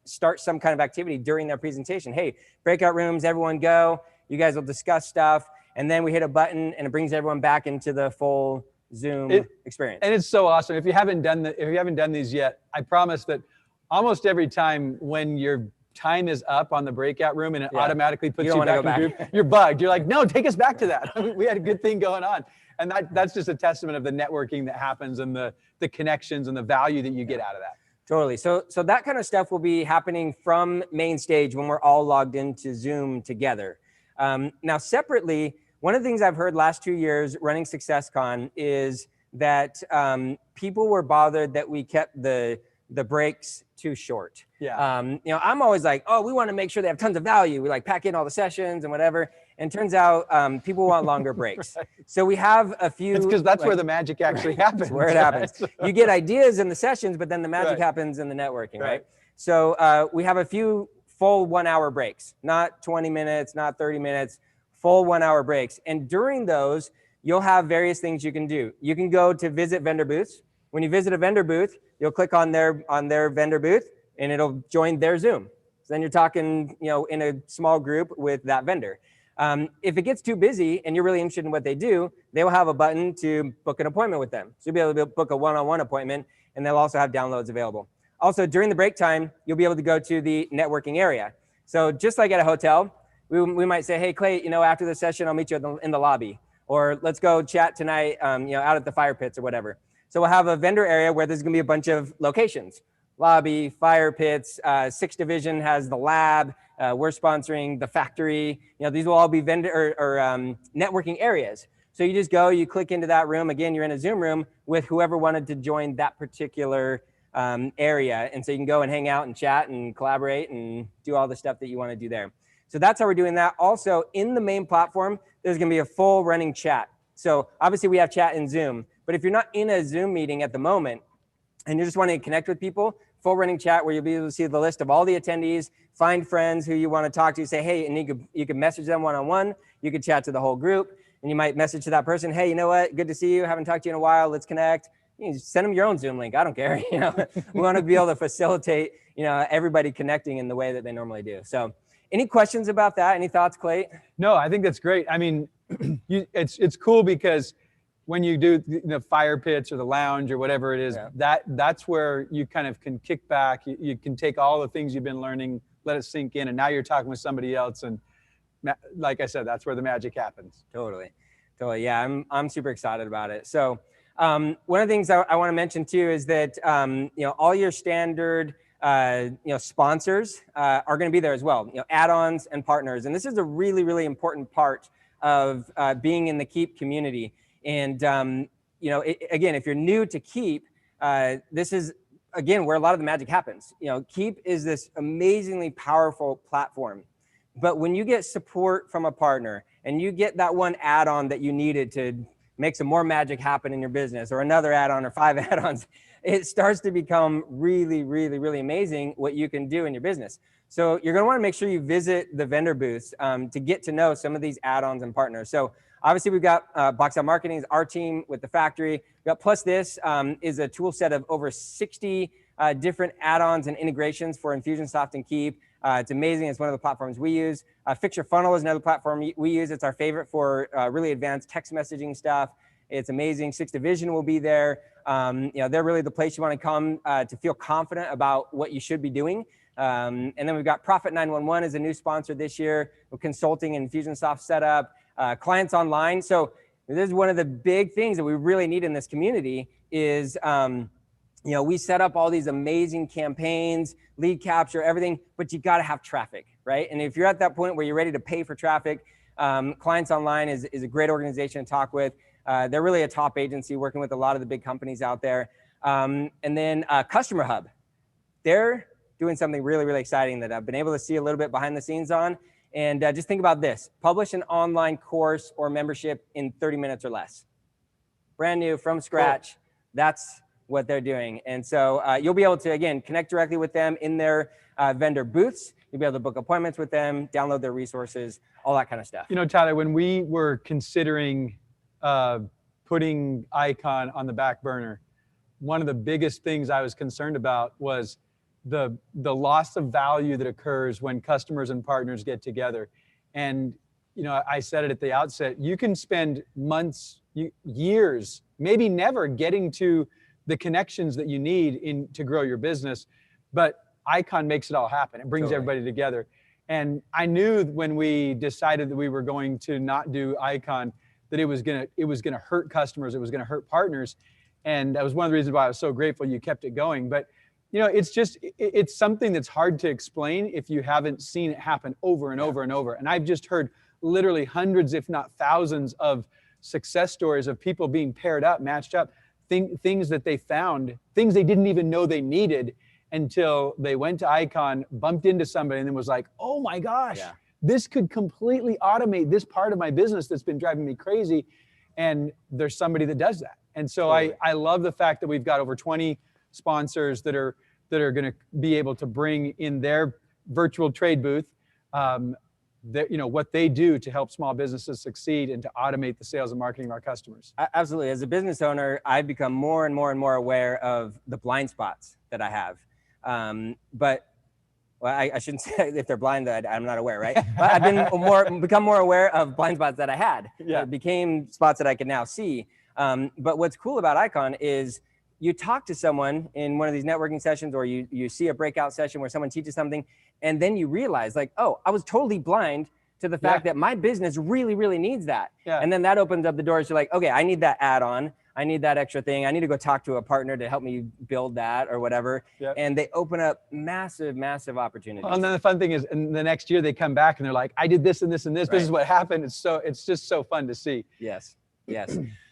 start some kind of activity during their presentation. Hey, breakout rooms, everyone go. You guys will discuss stuff, and then we hit a button, and it brings everyone back into the full Zoom experience. And it's so awesome. If you haven't done these yet, I promise that almost every time when your time is up on the breakout room and it automatically puts you back in the group, you're bugged. You're like, no, take us back to that. We had a good thing going on. And that's just a testament of the networking that happens and the connections and the value that you get out of that. Totally. So that kind of stuff will be happening from main stage when we're all logged into Zoom together. Now, separately, one of the things I've heard last 2 years running SuccessCon is that people were bothered that we kept the the breaks too short. Yeah. You know, I'm always like, oh, we want to make sure they have tons of value. We like pack in all the sessions and whatever. And turns out people want longer breaks. Right. So we have a few. It's because that's like, where the magic actually happens. That's where it happens. You get ideas in the sessions, but then the magic Right. happens in the networking, right? So we have a few full 1 hour breaks, not 20 minutes, not 30 minutes, full 1 hour breaks. And during those, you'll have various things you can do. You can go to visit vendor booths. When you visit a vendor booth, you'll click on their vendor booth and it'll join their Zoom. So then you're talking, you know, in a small group with that vendor. If it gets too busy and you're really interested in what they do, they will have a button to book an appointment with them. So you'll be able to book a one-on-one appointment, and they'll also have downloads available. Also, during the break time, you'll be able to go to the networking area. So just like at a hotel, we might say, hey, Clate, you know, after the session, I'll meet you in the lobby. Or let's go chat tonight, you know, out at the fire pits or whatever. So we'll have a vendor area where there's gonna be a bunch of locations. Lobby, fire pits, 6th Division has the lab. We're sponsoring the factory. You know, these will all be vendor or networking areas. So you just go, you click into that room. Again, you're in a Zoom room with whoever wanted to join that particular area. And so you can go and hang out and chat and collaborate and do all the stuff that you want to do there. So that's how we're doing that. Also, in the main platform, there's going to be a full running chat. So obviously we have chat in Zoom, but if you're not in a Zoom meeting at the moment and you're just wanting to connect with people, full running chat where you'll be able to see the list of all the attendees, find friends who you want to talk to, say, hey, and you can message them one-on-one. You could chat to the whole group, and you might message to that person, hey, you know what? Good to see you. Haven't talked to you in a while. Let's connect. You just send them your own Zoom link. I don't care. You know, we want to be able to facilitate, you know, everybody connecting in the way that they normally do. So any questions about that? Any thoughts, Clate? No, I think that's great. I mean, it's cool because when you do the fire pits or the lounge or whatever it is, that's where you kind of can kick back. You can take all the things you've been learning, let it sink in, and now you're talking with somebody else. And like I said, that's where the magic happens. Totally. Yeah, I'm super excited about it. So one of the things I want to mention too is that you know, all your standard you know, sponsors are going to be there as well. You know, add-ons and partners, and this is a really, really important part of being in the Keep community. And, you know, again, if you're new to Keep, this is, again, where a lot of the magic happens. You know, Keep is this amazingly powerful platform. But when you get support from a partner and you get that one add-on that you needed to make some more magic happen in your business, or another add-on or 5 add-ons, it starts to become really, really, really amazing what you can do in your business. So you're going to want to make sure you visit the vendor booths to get to know some of these add-ons and partners. So obviously we've got Box Out Marketing, our team with the factory. We've got Plus This is a tool set of over 60 different add-ons and integrations for Infusionsoft and Keep. It's amazing. It's one of the platforms we use. Fix Your Funnel is another platform we use. It's our favorite for really advanced text messaging stuff. It's amazing. 6th Division will be there. You know, they're really the place you want to come to feel confident about what you should be doing. And then we've got Profit 911 as a new sponsor this year. We're consulting and Infusionsoft setup, clients online. So this is one of the big things that we really need in this community is, you know, we set up all these amazing campaigns, lead capture, everything, but you got to have traffic, right? And if you're at that point where you're ready to pay for traffic, Clients Online is a great organization to talk with. They're really a top agency working with a lot of the big companies out there. And then Customer Hub, they're doing something really, really exciting that I've been able to see a little bit behind the scenes on. And just think about this, publish an online course or membership in 30 minutes or less. Brand new, from scratch. Cool. That's what they're doing. And so you'll be able to, again, connect directly with them in their vendor booths. You'll be able to book appointments with them, download their resources, all that kind of stuff. You know, Tyler, when we were considering putting IKON on the back burner, one of the biggest things I was concerned about was the loss of value that occurs when customers and partners get together. And, you know, I said it at the outset, you can spend months, years, maybe never getting to the connections that you need to grow your business, but IKON makes it all happen. It brings everybody together. And I knew when we decided that we were going to not do IKON, that it was gonna hurt customers, it was gonna hurt partners. And that was one of the reasons why I was so grateful you kept it going. But you know, it's something that's hard to explain if you haven't seen it happen over and over and over. And I've just heard literally hundreds, if not thousands, of success stories of people being paired up, matched up, things that they found, things they didn't even know they needed, until they went to IKON, bumped into somebody, and then was like, oh my gosh, this could completely automate this part of my business that's been driving me crazy. And there's somebody that does that. And so I love the fact that we've got over 20 sponsors that are going to be able to bring in their virtual trade booth, what they do to help small businesses succeed and to automate the sales and marketing of our customers. Absolutely. As a business owner, I've become more and more and more aware of the blind spots that I have. I shouldn't say if they're blind that I'm not aware, right? But I've become more aware of blind spots that I had. It became spots that I can now see. But what's cool about IKON is you talk to someone in one of these networking sessions, or you see a breakout session where someone teaches something, and then you realize like, oh, I was totally blind to the fact that my business really, really needs that. And then that opens up the doors to like, okay, I need that add-on. I need that extra thing. I need to go talk to a partner to help me build that or whatever. And they open up massive, massive opportunities. Well, and then the fun thing is, in the next year they come back and they're like, I did this and this and this. This is what happened. It's just so fun to see. Yes.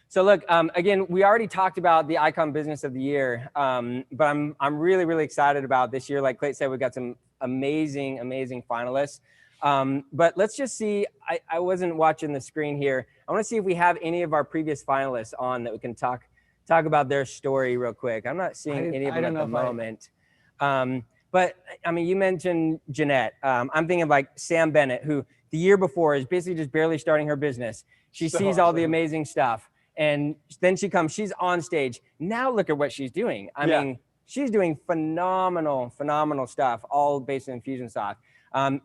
So look, again, we already talked about the IKON Business of the Year, but I'm really, really excited about this year. Like Clate said, we've got some amazing, amazing finalists. But let's just see, I wasn't watching the screen here. I want to see if we have any of our previous finalists on that we can talk about their story real quick. I'm not seeing any of them at the moment. But I mean, you mentioned Jeanette. I'm thinking of like Sam Bennett, who the year before is basically just barely starting her business. She sees all the amazing stuff. And then she's on stage. Now look at what she's doing. I mean, she's doing phenomenal stuff, all based in Infusionsoft.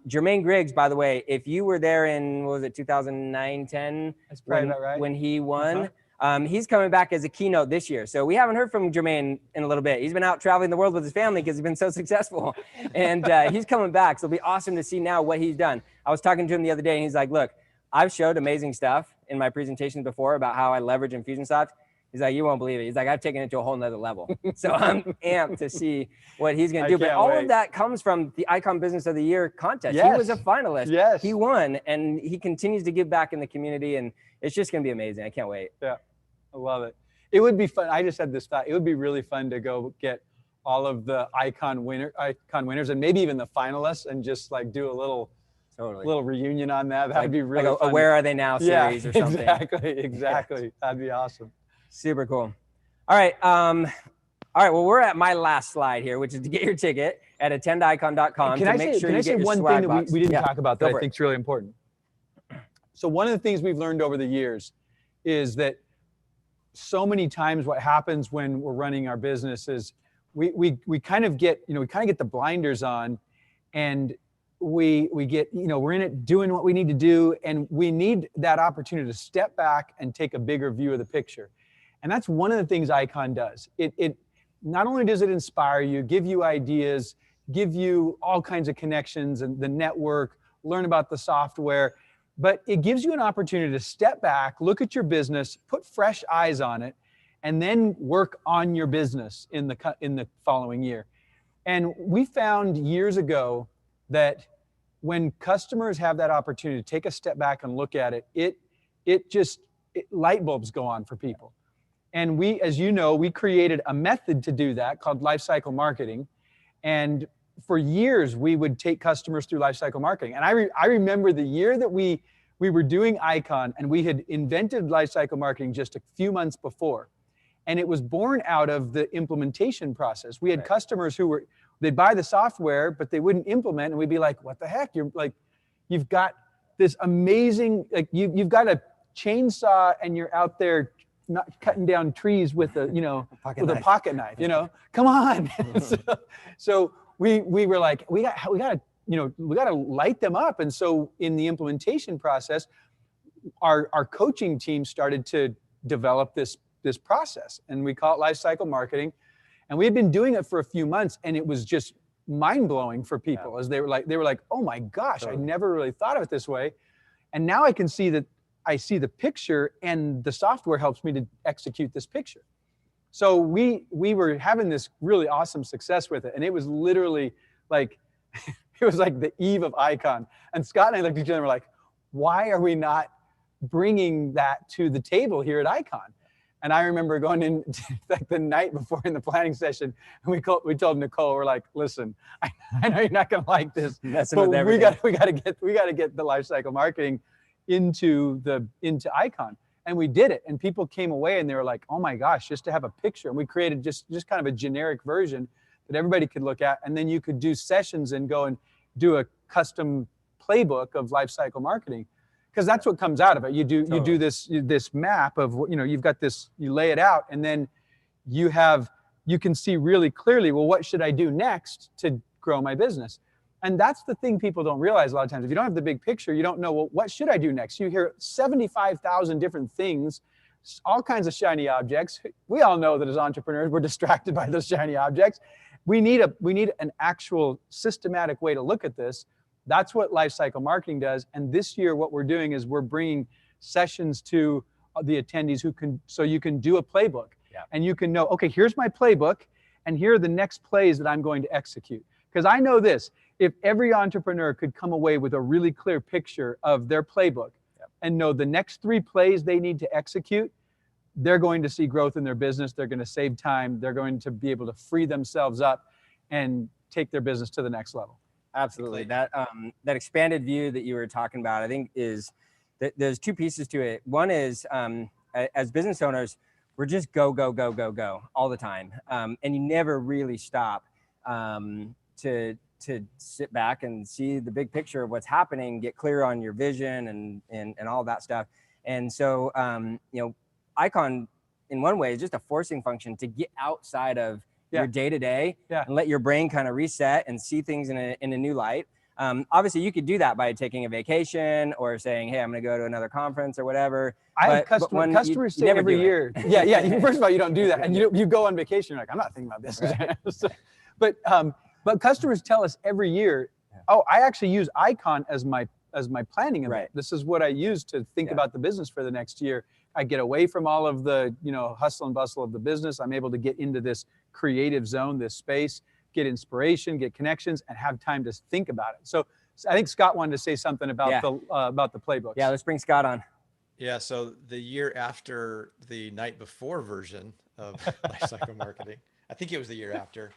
Jermaine Griggs, by the way, if you were there in, what was it, 2009, 10? That's probably about right. When he won. He's coming back as a keynote this year. So we haven't heard from Jermaine in a little bit. He's been out traveling the world with his family because he's been so successful. And he's coming back. So it'll be awesome to see now what he's done. I was talking to him the other day and he's like, look, I've showed amazing stuff in my presentations before about how I leverage Infusionsoft. He's like, you won't believe it. He's like, I've taken it to a whole nother level. So I'm amped to see what he's going to do. But all of that comes from the IKON Business of the Year contest. He was a finalist. He won, and he continues to give back in the community. And it's just going to be amazing. I can't wait. Yeah, I love it. It would be fun. I just had this thought. It would be really fun to go get all of the IKON winners and maybe even the finalists and just like do a little reunion on that. That would be really fun. A Where Are They Now series or something. Exactly. That'd be awesome. Super cool. All right. Well, we're at my last slide here, which is to get your ticket at attendikon.com. Can I say one thing that we didn't talk about that I think is really important? So one of the things we've learned over the years is that so many times what happens when we're running our business is we kind of get the blinders on, and we get, we're in it doing what we need to do, and we need that opportunity to step back and take a bigger view of the picture. And that's one of the things IKON does. It not only does it inspire you, give you ideas, give you all kinds of connections and the network, learn about the software, but it gives you an opportunity to step back, look at your business, put fresh eyes on it, and then work on your business in the following year. And we found years ago that when customers have that opportunity to take a step back and look at it, light bulbs go on for people. And we, as you know, we created a method to do that called lifecycle marketing. And for years, we would take customers through lifecycle marketing. And I remember the year that we were doing IKON, and we had invented lifecycle marketing just a few months before. And it was born out of the implementation process. We had customers who they'd buy the software, but they wouldn't implement. And we'd be like, what the heck? You've got this amazing, you've got a chainsaw and you're out there not cutting down trees with a pocket knife, come on. so we were like, we got to light them up. And so in the implementation process, our coaching team started to develop this process, and we call it lifecycle marketing. And we had been doing it for a few months, and it was just mind-blowing for people as they were like, oh my gosh, I never really thought of it this way. And now I can see that I see the picture, and the software helps me to execute this picture. So we were having this really awesome success with it. And it was literally like, it was like the eve of IKON. And Scott and I looked at each other and were like, why are we not bringing that to the table here at IKON? And I remember going in like the night before in the planning session, and we told Nicole, we're like, listen, I know you're not going to like this, but we got to get the lifecycle marketing into IKON. And we did it, and people came away and they were like, oh my gosh, just to have a picture. And we created just kind of a generic version that everybody could look at, and then you could do sessions and go and do a custom playbook of lifecycle marketing. Because that's what comes out of it. You do this map of, you've got this, you lay it out, and then you can see really clearly, well, what should I do next to grow my business? And that's the thing people don't realize a lot of times. If you don't have the big picture, you don't know, well, what should I do next? You hear 75,000 different things, all kinds of shiny objects. We all know that as entrepreneurs, we're distracted by those shiny objects. We need an actual systematic way to look at this. That's what lifecycle marketing does. And this year, what we're doing is we're bringing sessions to the attendees so you can do a playbook. Yeah. And you can know, okay, here's my playbook, and here are the next plays that I'm going to execute. Because I know this, if every entrepreneur could come away with a really clear picture of their playbook, yep, and know the next 3 plays they need to execute, they're going to see growth in their business. They're going to save time. They're going to be able to free themselves up and take their business to the next level. Absolutely. That expanded view that you were talking about, I think, is that there's 2 pieces to it. One is, as business owners, we're just go all the time. And you never really stop to sit back and see the big picture of what's happening, get clear on your vision and all that stuff. And so, IKON, in one way, is just a forcing function to get outside of your day-to-day, and let your brain kind of reset and see things in a new light. Obviously, you could do that by taking a vacation or saying, hey, I'm going to go to another conference or whatever. I have customers say every year. Yeah. First of all, you don't do that. And you go on vacation, you're like, I'm not thinking about this. Right. But customers tell us every year, oh, I actually use IKON as my planning event. Right. This is what I use to think about the business for the next year. I get away from all of the, hustle and bustle of the business. I'm able to get into this creative zone, this space, get inspiration, get connections, and have time to think about it. So I think Scott wanted to say something about the playbooks. Yeah, let's bring Scott on. Yeah, so the year after the night before version of lifecycle marketing, I think it was the year after,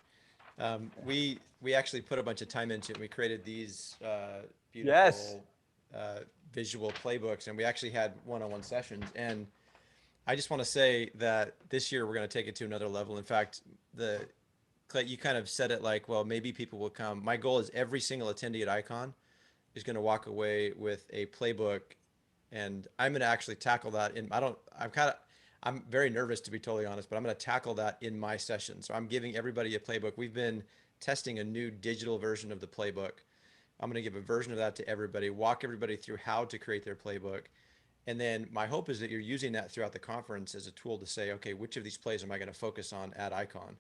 we actually put a bunch of time into it. We created these beautiful visual playbooks, and we actually had one-on-one sessions. And I just want to say that this year we're going to take it to another level. In fact, Clate, you kind of said it like, well, maybe people will come. My goal is every single attendee at IKON is going to walk away with a playbook, and I'm going to actually tackle that. I'm very nervous, to be totally honest, but I'm going to tackle that in my session. So I'm giving everybody a playbook. We've been testing a new digital version of the playbook. I'm going to give a version of that to everybody, walk everybody through how to create their playbook. And then my hope is that you're using that throughout the conference as a tool to say, okay, which of these plays am I going to focus on at IKON?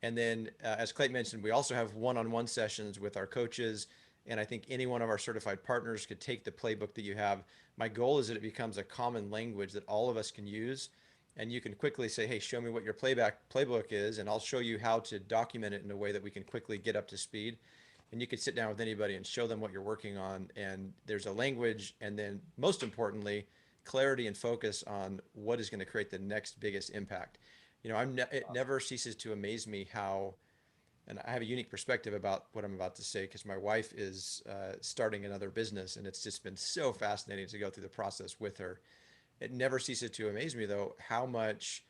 And then, as Clate mentioned, we also have one-on-one sessions with our coaches. And I think any one of our certified partners could take the playbook that you have. My goal is that it becomes a common language that all of us can use. And you can quickly say, hey, show me what your playbook is, and I'll show you how to document it in a way that we can quickly get up to speed. And you could sit down with anybody and show them what you're working on. And there's a language, and then most importantly, clarity and focus on what is going to create the next biggest impact. It never ceases to amaze me how, and I have a unique perspective about what I'm about to say, because my wife is starting another business, and it's just been so fascinating to go through the process with her. It never ceases to amaze me, though, how much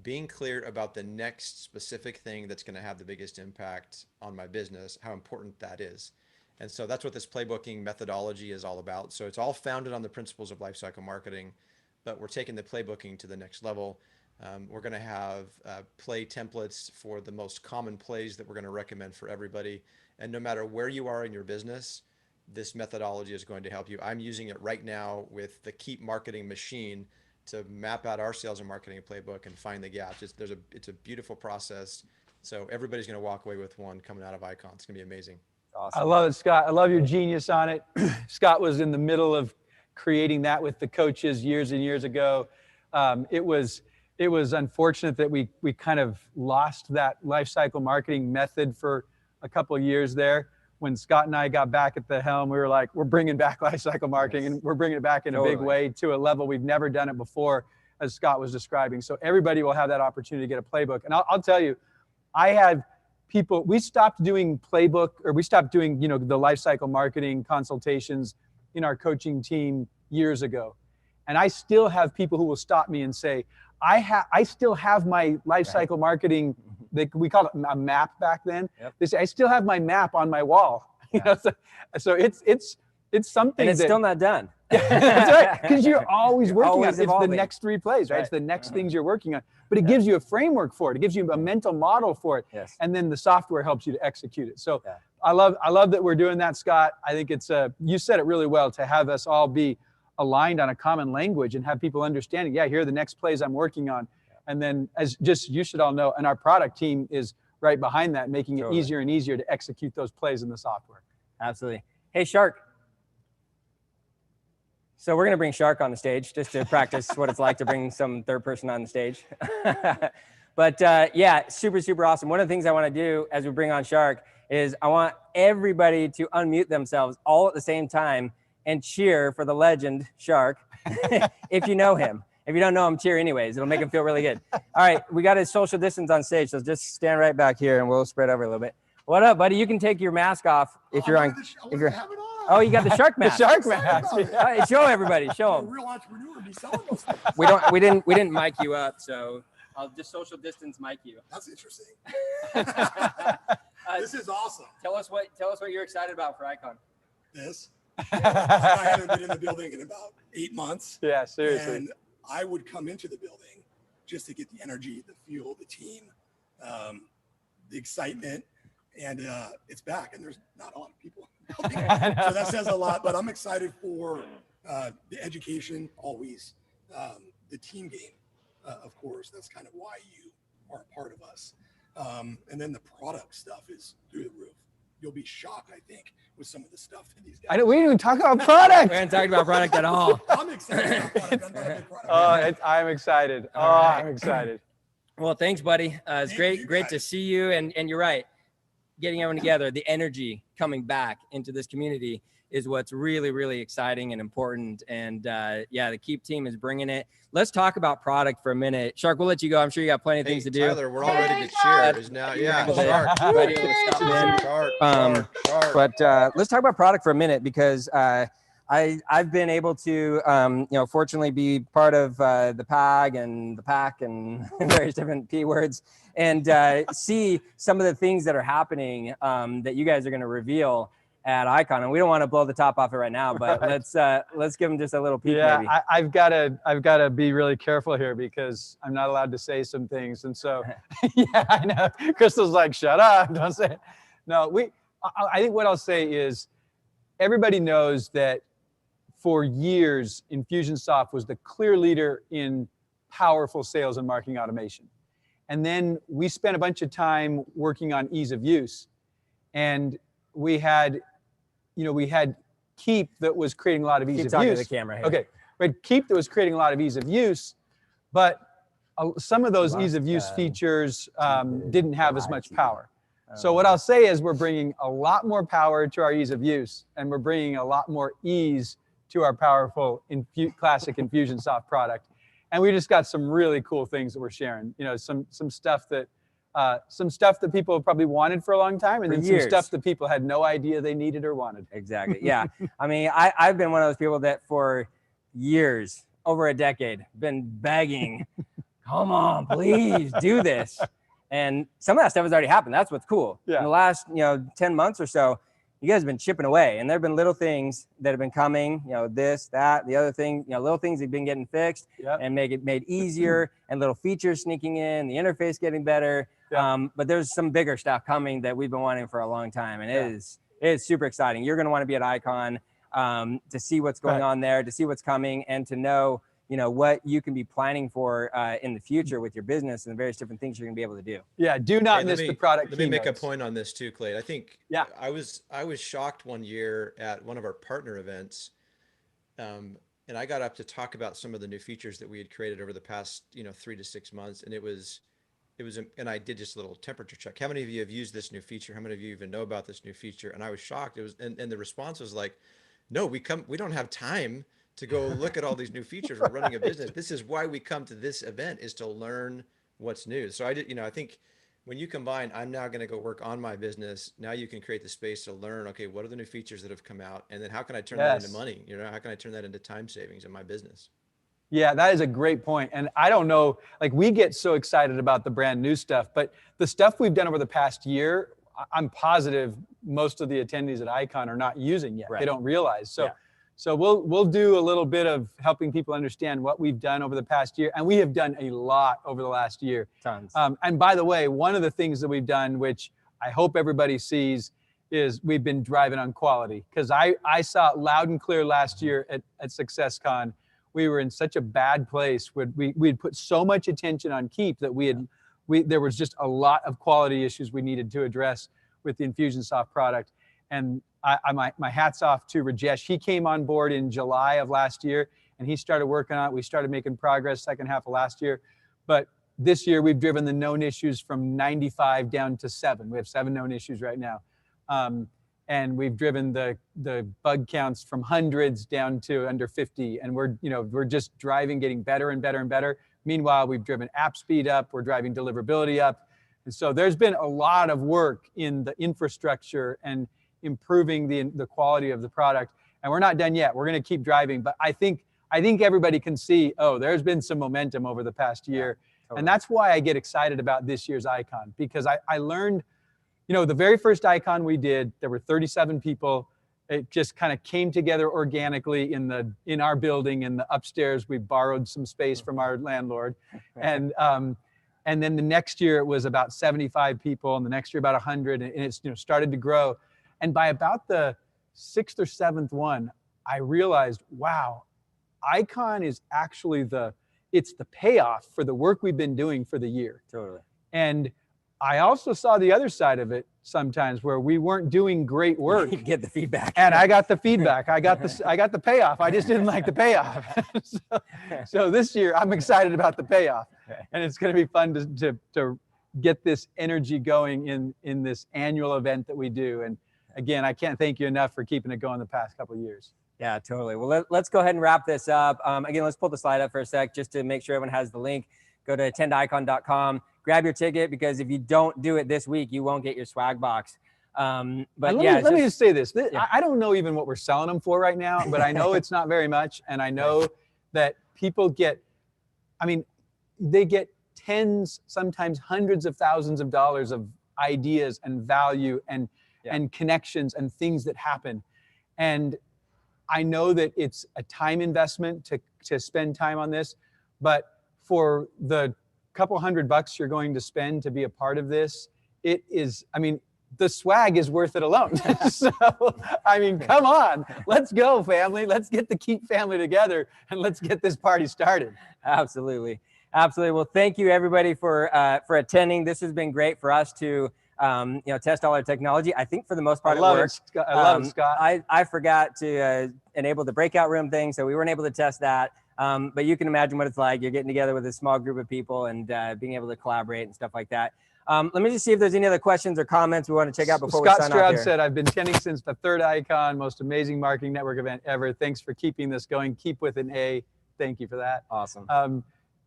being clear about the next specific thing that's going to have the biggest impact on my business, how important that is. And so that's what this playbooking methodology is all about. So it's all founded on the principles of lifecycle marketing, but we're taking the playbooking to the next level. We're going to have play templates for the most common plays that we're going to recommend for everybody. And no matter where you are in your business, this methodology is going to help you. I'm using it right now with the Keep Marketing Machine to map out our sales and marketing playbook and find the gaps. It's a beautiful process. So everybody's going to walk away with one coming out of IKON. It's going to be amazing. Awesome. I love it, Scott. I love your genius on it. Scott was in the middle of creating that with the coaches years and years ago. It was unfortunate that we kind of lost that life cycle marketing method for a couple of years there. When Scott and I got back at the helm, we were like, we're bringing back life cycle marketing, and we're bringing it back in a big way to a level we've never done it before. as Scott was describing. So everybody will have that opportunity to get a playbook. And I'll tell you, I have people, we stopped doing playbook, or we stopped doing, the life cycle marketing consultations in our coaching team years ago. And I still have people who will stop me and say, I still have my life cycle marketing, we called it a map back then. Yep. They say, I still have my map on my wall. Yeah. So it's something, and it's still not done. That's right, because you're always working always on it. It's evolving. the next 3 plays, right? It's the next things you're working on. But it gives you a framework for it. It gives you a mental model for it. Yes. And then the software helps you to execute it. So Yeah. I love that we're doing that, Scott. I think it's you said it really well, to have us all be aligned on a common language and have people understanding, here are the next plays I'm working on. And then you should all know, and our product team is right behind that, making it easier and easier to execute those plays in the software. Absolutely. Hey, Shark. So we're going to bring Shark on the stage just to practice what it's like to bring some third person on the stage. But yeah, super, super awesome. One of the things I want to do as we bring on Shark is I want everybody to unmute themselves all at the same time and cheer for the legend Shark, if you know him. If you don't know him, cheer anyways. It'll make him feel really good. All right, we got his social distance on stage, so just stand right back here and we'll spread over a little bit. What up, buddy? You can take your mask off if you're on. If you're, oh, you got the shark mask. The shark mask. All right, show everybody. Show A them. real entrepreneur would be selling those things. We didn't mic you up, so I'll just social distance mic you. That's interesting. Uh, This is awesome. Tell us what you're excited about for IKON. This. I haven't been in the building in about 8 months. Yeah, seriously. And I would come into the building just to get the energy, the feel, the team, the excitement, and it's back. And there's not a lot of people in the building. So that says a lot. But I'm excited for the education always, the team game, of course. That's kind of why you are a part of us. And then the product stuff is through the roof. You'll be shocked, I think, with some of the stuff that these guys. We didn't even talk about product. We haven't talked about product at all. I'm excited about product. I'm not a big product. I'm excited. right. I'm excited. Well, thanks, buddy. It's Thank great you, to guys. see you. And you're right. Getting everyone together, the energy coming back into this community is what's really, really exciting and important. And yeah, the Keep team is bringing it. Let's talk about product for a minute. Shark, we'll let you go. I'm sure you got plenty of things to do. Tyler, we're all ready to cheer. Is now, Shark. Everybody will stop in. Shark. But let's talk about product for a minute, because I've been able to, fortunately be part of the PAG and the PAC and various different P words, and see some of the things that are happening that you guys are going to reveal at IKON. And we don't want to blow the top off it right now, but let's give them just a little peek. Yeah, maybe. I've got to be really careful here, because I'm not allowed to say some things. And so, yeah, I know. Crystal's like, shut up, don't say it. No, I think what I'll say is, everybody knows that for years, Infusionsoft was the clear leader in powerful sales and marketing automation. And then we spent a bunch of time working on ease of use. And we had Keep that was creating a lot of ease Keep of talking use. to the camera here. Okay, we had Keep that was creating a lot of ease of use, but some of those ease of use features didn't have as much power. So what I'll say is, we're bringing a lot more power to our ease of use, and we're bringing a lot more ease to our powerful classic Infusionsoft product. And we just got some really cool things that we're sharing. Some stuff that people have probably wanted for a long time, and For then years. some stuff that people had no idea they needed or wanted. Exactly. Yeah. I mean, I've been one of those people that for years, over a decade, been begging, come on, please do this. And some of that stuff has already happened. That's what's cool. Yeah. In the last, 10 months or so, you guys have been chipping away, and there have been little things that have been coming, this, that, the other thing, little things have been getting fixed Yep. and make it made easier, and little features sneaking in, the interface getting better. Yeah. But there's some bigger stuff coming that we've been wanting for a long time, and Yeah. it is super exciting. You're going to want to be at IKON to see what's going on there, to see what's coming, and to know, what you can be planning for in the future with your business and the various different things you're going to be able to do. Yeah, do not Hey, miss the product. Let me make a keynotes. point on this too, Clate. I think I was shocked one year at one of our partner events, and I got up to talk about some of the new features that we had created over the past 3 to 6 months, and it was, and I did just a little temperature check. How many of you have used this new feature? How many of you even know about this new feature? And I was shocked. It was, and the response was like, no, we don't have time to go look at all these new features. We're running a business. This is why we come to this event, is to learn what's new. So I did, I think when you combine, I'm now going to go work on my business. Now you can create the space to learn, okay, what are the new features that have come out? And then how can I turn that into money? How can I turn that into time savings in my business? Yeah, that is a great point. And I don't know, like we get so excited about the brand new stuff, but the stuff we've done over the past year, I'm positive most of the attendees at IKON are not using yet. Right. They don't realize. So we'll do a little bit of helping people understand what we've done over the past year. And we have done a lot over the last year. Tons. And by the way, one of the things that we've done, which I hope everybody sees, is we've been driving on quality. Because I saw it loud and clear last year at SuccessCon. We were in such a bad place. We'd put so much attention on Keep that there was just a lot of quality issues we needed to address with the Infusionsoft product. And my hat's off to Rajesh. He came on board in July of last year, and he started working on it. We started making progress second half of last year. But this year, we've driven the known issues from 95 down to 7. We have 7 known issues right now. And we've driven the bug counts from hundreds down to under 50. And we're just driving, getting better and better and better. Meanwhile, we've driven app speed up. We're driving deliverability up. And so there's been a lot of work in the infrastructure and improving the quality of the product. And we're not done yet. We're going to keep driving. But I think everybody can see, there's been some momentum over the past year. Yeah, totally. And that's why I get excited about this year's IKON, because I learned, the very first IKON we did, there were 37 people. It just kind of came together organically in our building in the upstairs. We borrowed some space from our landlord. And then the next year it was about 75 people, and the next year about 100, and it's started to grow. And by about the 6th or 7th one, I realized, wow, IKON is actually it's the payoff for the work we've been doing for the year. Totally. And I also saw the other side of it sometimes, where we weren't doing great work. You get the feedback. And I got the feedback. I got the payoff. I just didn't like the payoff. So this year I'm excited about the payoff. And it's going to be fun to get this energy going in this annual event that we do. And again, I can't thank you enough for keeping it going the past couple of years. Yeah, totally. Well, let's go ahead and wrap this up. Again, let's pull the slide up for a sec just to make sure everyone has the link. Go to attendikon.com, grab your ticket, because if you don't do it this week, you won't get your swag box. But let me just say this. I don't know even what we're selling them for right now, but I know it's not very much. And I know that people they get tens, sometimes hundreds of thousands of dollars of ideas and value and connections and things that happen. And I know that it's a time investment to spend time on this, but for the couple $100 you're going to spend to be a part of this, it is, the swag is worth it alone. So, come on, let's go, family. Let's get the Keep family together and let's get this party started. Absolutely. Absolutely. Well, thank you everybody for attending. This has been great for us to test all our technology. I think for the most part, I love it, Scott. I forgot to enable the breakout room thing, so we weren't able to test that. But you can imagine what it's like. You're getting together with a small group of people and being able to collaborate and stuff like that. Let me just see if there's any other questions or comments we want to check out before we sign off here. Scott Stroud said, I've been attending since the 3rd IKON, most amazing marketing network event ever. Thanks for keeping this going. Keep with an A. Thank you for that. Awesome.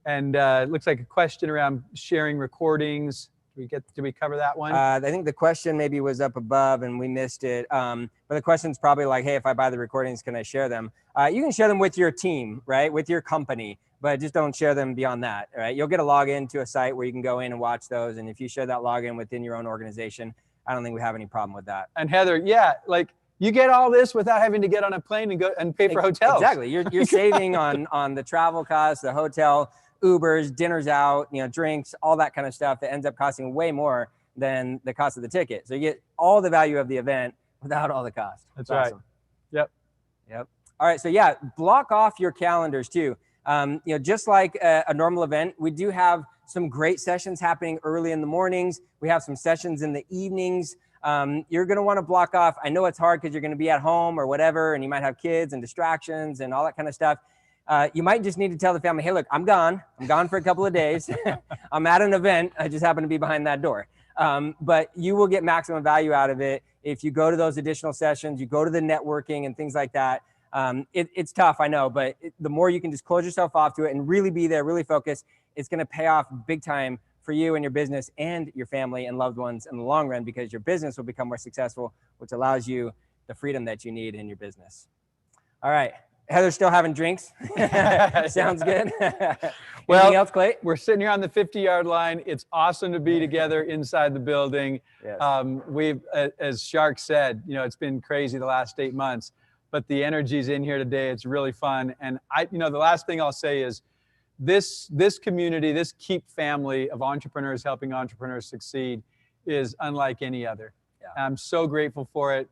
And it looks like a question around sharing recordings. Did we cover that one? I think the question maybe was up above and we missed it. But the question's probably like, hey, if I buy the recordings, can I share them? You can share them with your team, right? With your company, but just don't share them beyond that, right? You'll get a login to a site where you can go in and watch those. And if you share that login within your own organization, I don't think we have any problem with that. And Heather, you get all this without having to get on a plane and go and pay for hotels. Exactly. You're saving on the travel costs, the hotel, Ubers, dinners out, drinks, all that kind of stuff that ends up costing way more than the cost of the ticket. So you get all the value of the event without all the cost. That's right. Awesome. Yep. All right. So block off your calendars too. Just like a normal event, we do have some great sessions happening early in the mornings. We have some sessions in the evenings. You're going to want to block off. I know it's hard because you're going to be at home or whatever, and you might have kids and distractions and all that kind of stuff. You might just need to tell the family, hey, look, I'm gone for a couple of days. I'm at an event. I just happen to be behind that door. But you will get maximum value out of it if you go to those additional sessions, you go to the networking and things like that. It's tough, I know, but the more you can just close yourself off to it and really be there, really focus, it's going to pay off big time for you and your business and your family and loved ones in the long run, because your business will become more successful, which allows you the freedom that you need in your business. All right. Heather's still having drinks. Sounds good. Well, Anything else, Clate? We're sitting here on the 50-yard line. It's awesome to be together inside the building. Yes. We've, as Shark said, it's been crazy the last 8 months, but the energy's in here today. It's really fun. And the last thing I'll say is this community, this Keep family of entrepreneurs helping entrepreneurs succeed is unlike any other. Yeah. I'm so grateful for it.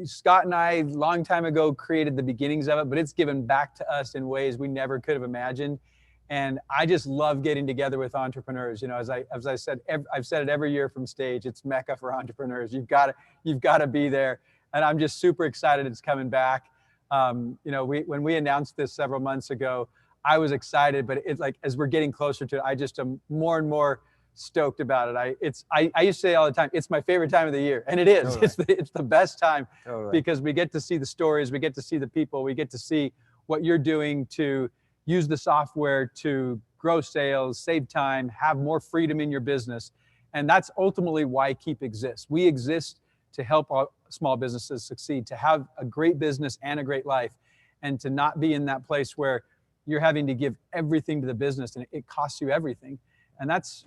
Scott and I, a long time ago, created the beginnings of it, but it's given back to us in ways we never could have imagined. And I just love getting together with entrepreneurs. As I said, I've said it every year from stage, it's Mecca for entrepreneurs. You've got to be there. And I'm just super excited it's coming back. When we announced this several months ago, I was excited, but it's like, as we're getting closer to it, I just am more and more stoked about it. I used to say all the time, it's my favorite time of the year, and it is. Totally. It's the best time. Totally. Because we get to see the stories, we get to see the people, we get to see what you're doing to use the software to grow sales, save time, have more freedom in your business. And that's ultimately why Keep exists. We exist to help small businesses succeed, to have a great business and a great life, and to not be in that place where you're having to give everything to the business and it costs you everything. And that's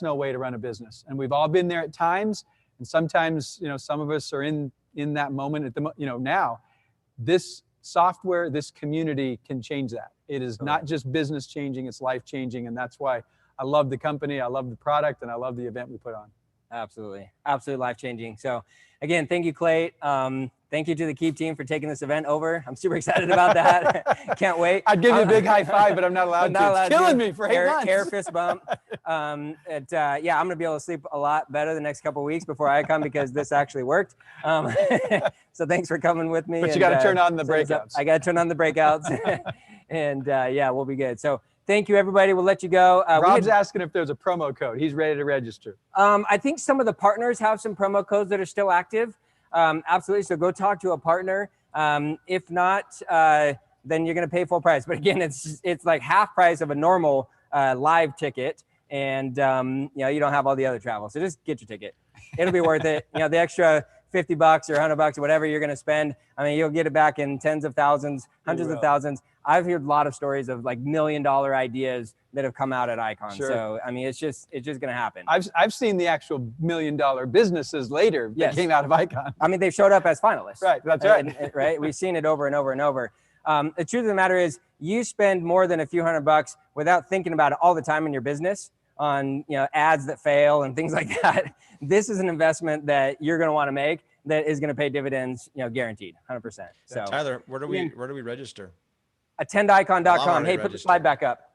no way to run a business. And we've all been there at times. And sometimes, some of us are in that moment now. This software, this community can change that. It is not just business changing, it's life changing. And that's why I love the company, I love the product, and I love the event we put on. Absolutely. Absolutely life changing. So again, thank you, Clate. Thank you to the Keep team for taking this event over. I'm super excited about that. Can't wait. I'd give you a big high five, but I'm not allowed to. It's killing me for 8 months. Air fist bump. I'm going to be able to sleep a lot better the next couple of weeks before IKON, because this actually worked. So thanks for coming with me. But you got to turn on the breakouts. I got to turn on the breakouts. And we'll be good. So thank you, everybody. We'll let you go. Rob's asking if there's a promo code. He's ready to register. I think some of the partners have some promo codes that are still active. Absolutely. So go talk to a partner. If not, then you're going to pay full price. But again, it's like half price of a normal live ticket. And, you don't have all the other travel. So just get your ticket. It'll be worth it. The extra $50 or $100 or whatever you're going to spend. I mean, you'll get it back in tens of thousands, hundreds of thousands. I've heard a lot of stories of like $1 million ideas that have come out at IKON. Sure. So, I mean, it's just going to happen. I've seen the actual $1 million businesses later that came out of IKON. I mean, they've showed up as finalists. Right. That's right. Right. We've seen it over and over and over. The truth of the matter is, you spend more than a few $100 without thinking about it all the time in your business on, ads that fail and things like that. This is an investment that you're going to want to make that is going to pay dividends, guaranteed, 100%. So Tyler, where do we register? AttendIKON.com. Hey, put the slide back up.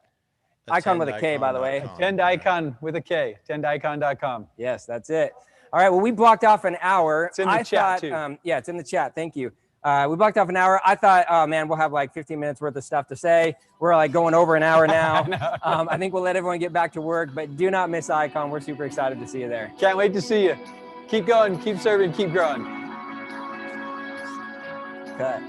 IKON with a K, by the way. Attend IKON with a K. AttendIKON.com. Yes, that's it. All right. Well, we blocked off an hour. It's in the chat too. Yeah, it's in the chat. Thank you. We blocked off an hour. I thought, oh man, we'll have like 15 minutes worth of stuff to say. We're like going over an hour now. I think we'll let everyone get back to work, but do not miss IKON. We're super excited to see you there. Can't wait to see you. Keep going, keep serving, keep growing. Cut.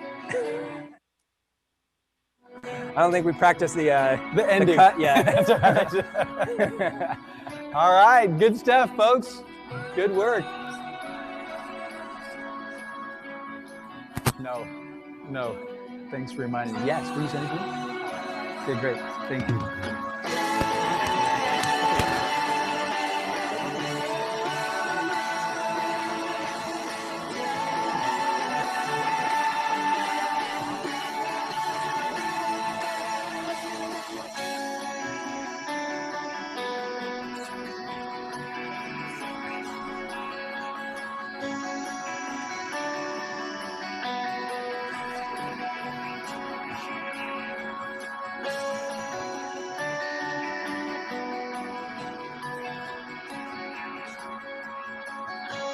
I don't think we practiced the ending. The cut yet. That's all right. All right, good stuff, folks. Good work. No. Thanks for reminding me. Yes, please, anything? Okay, great. Thank you.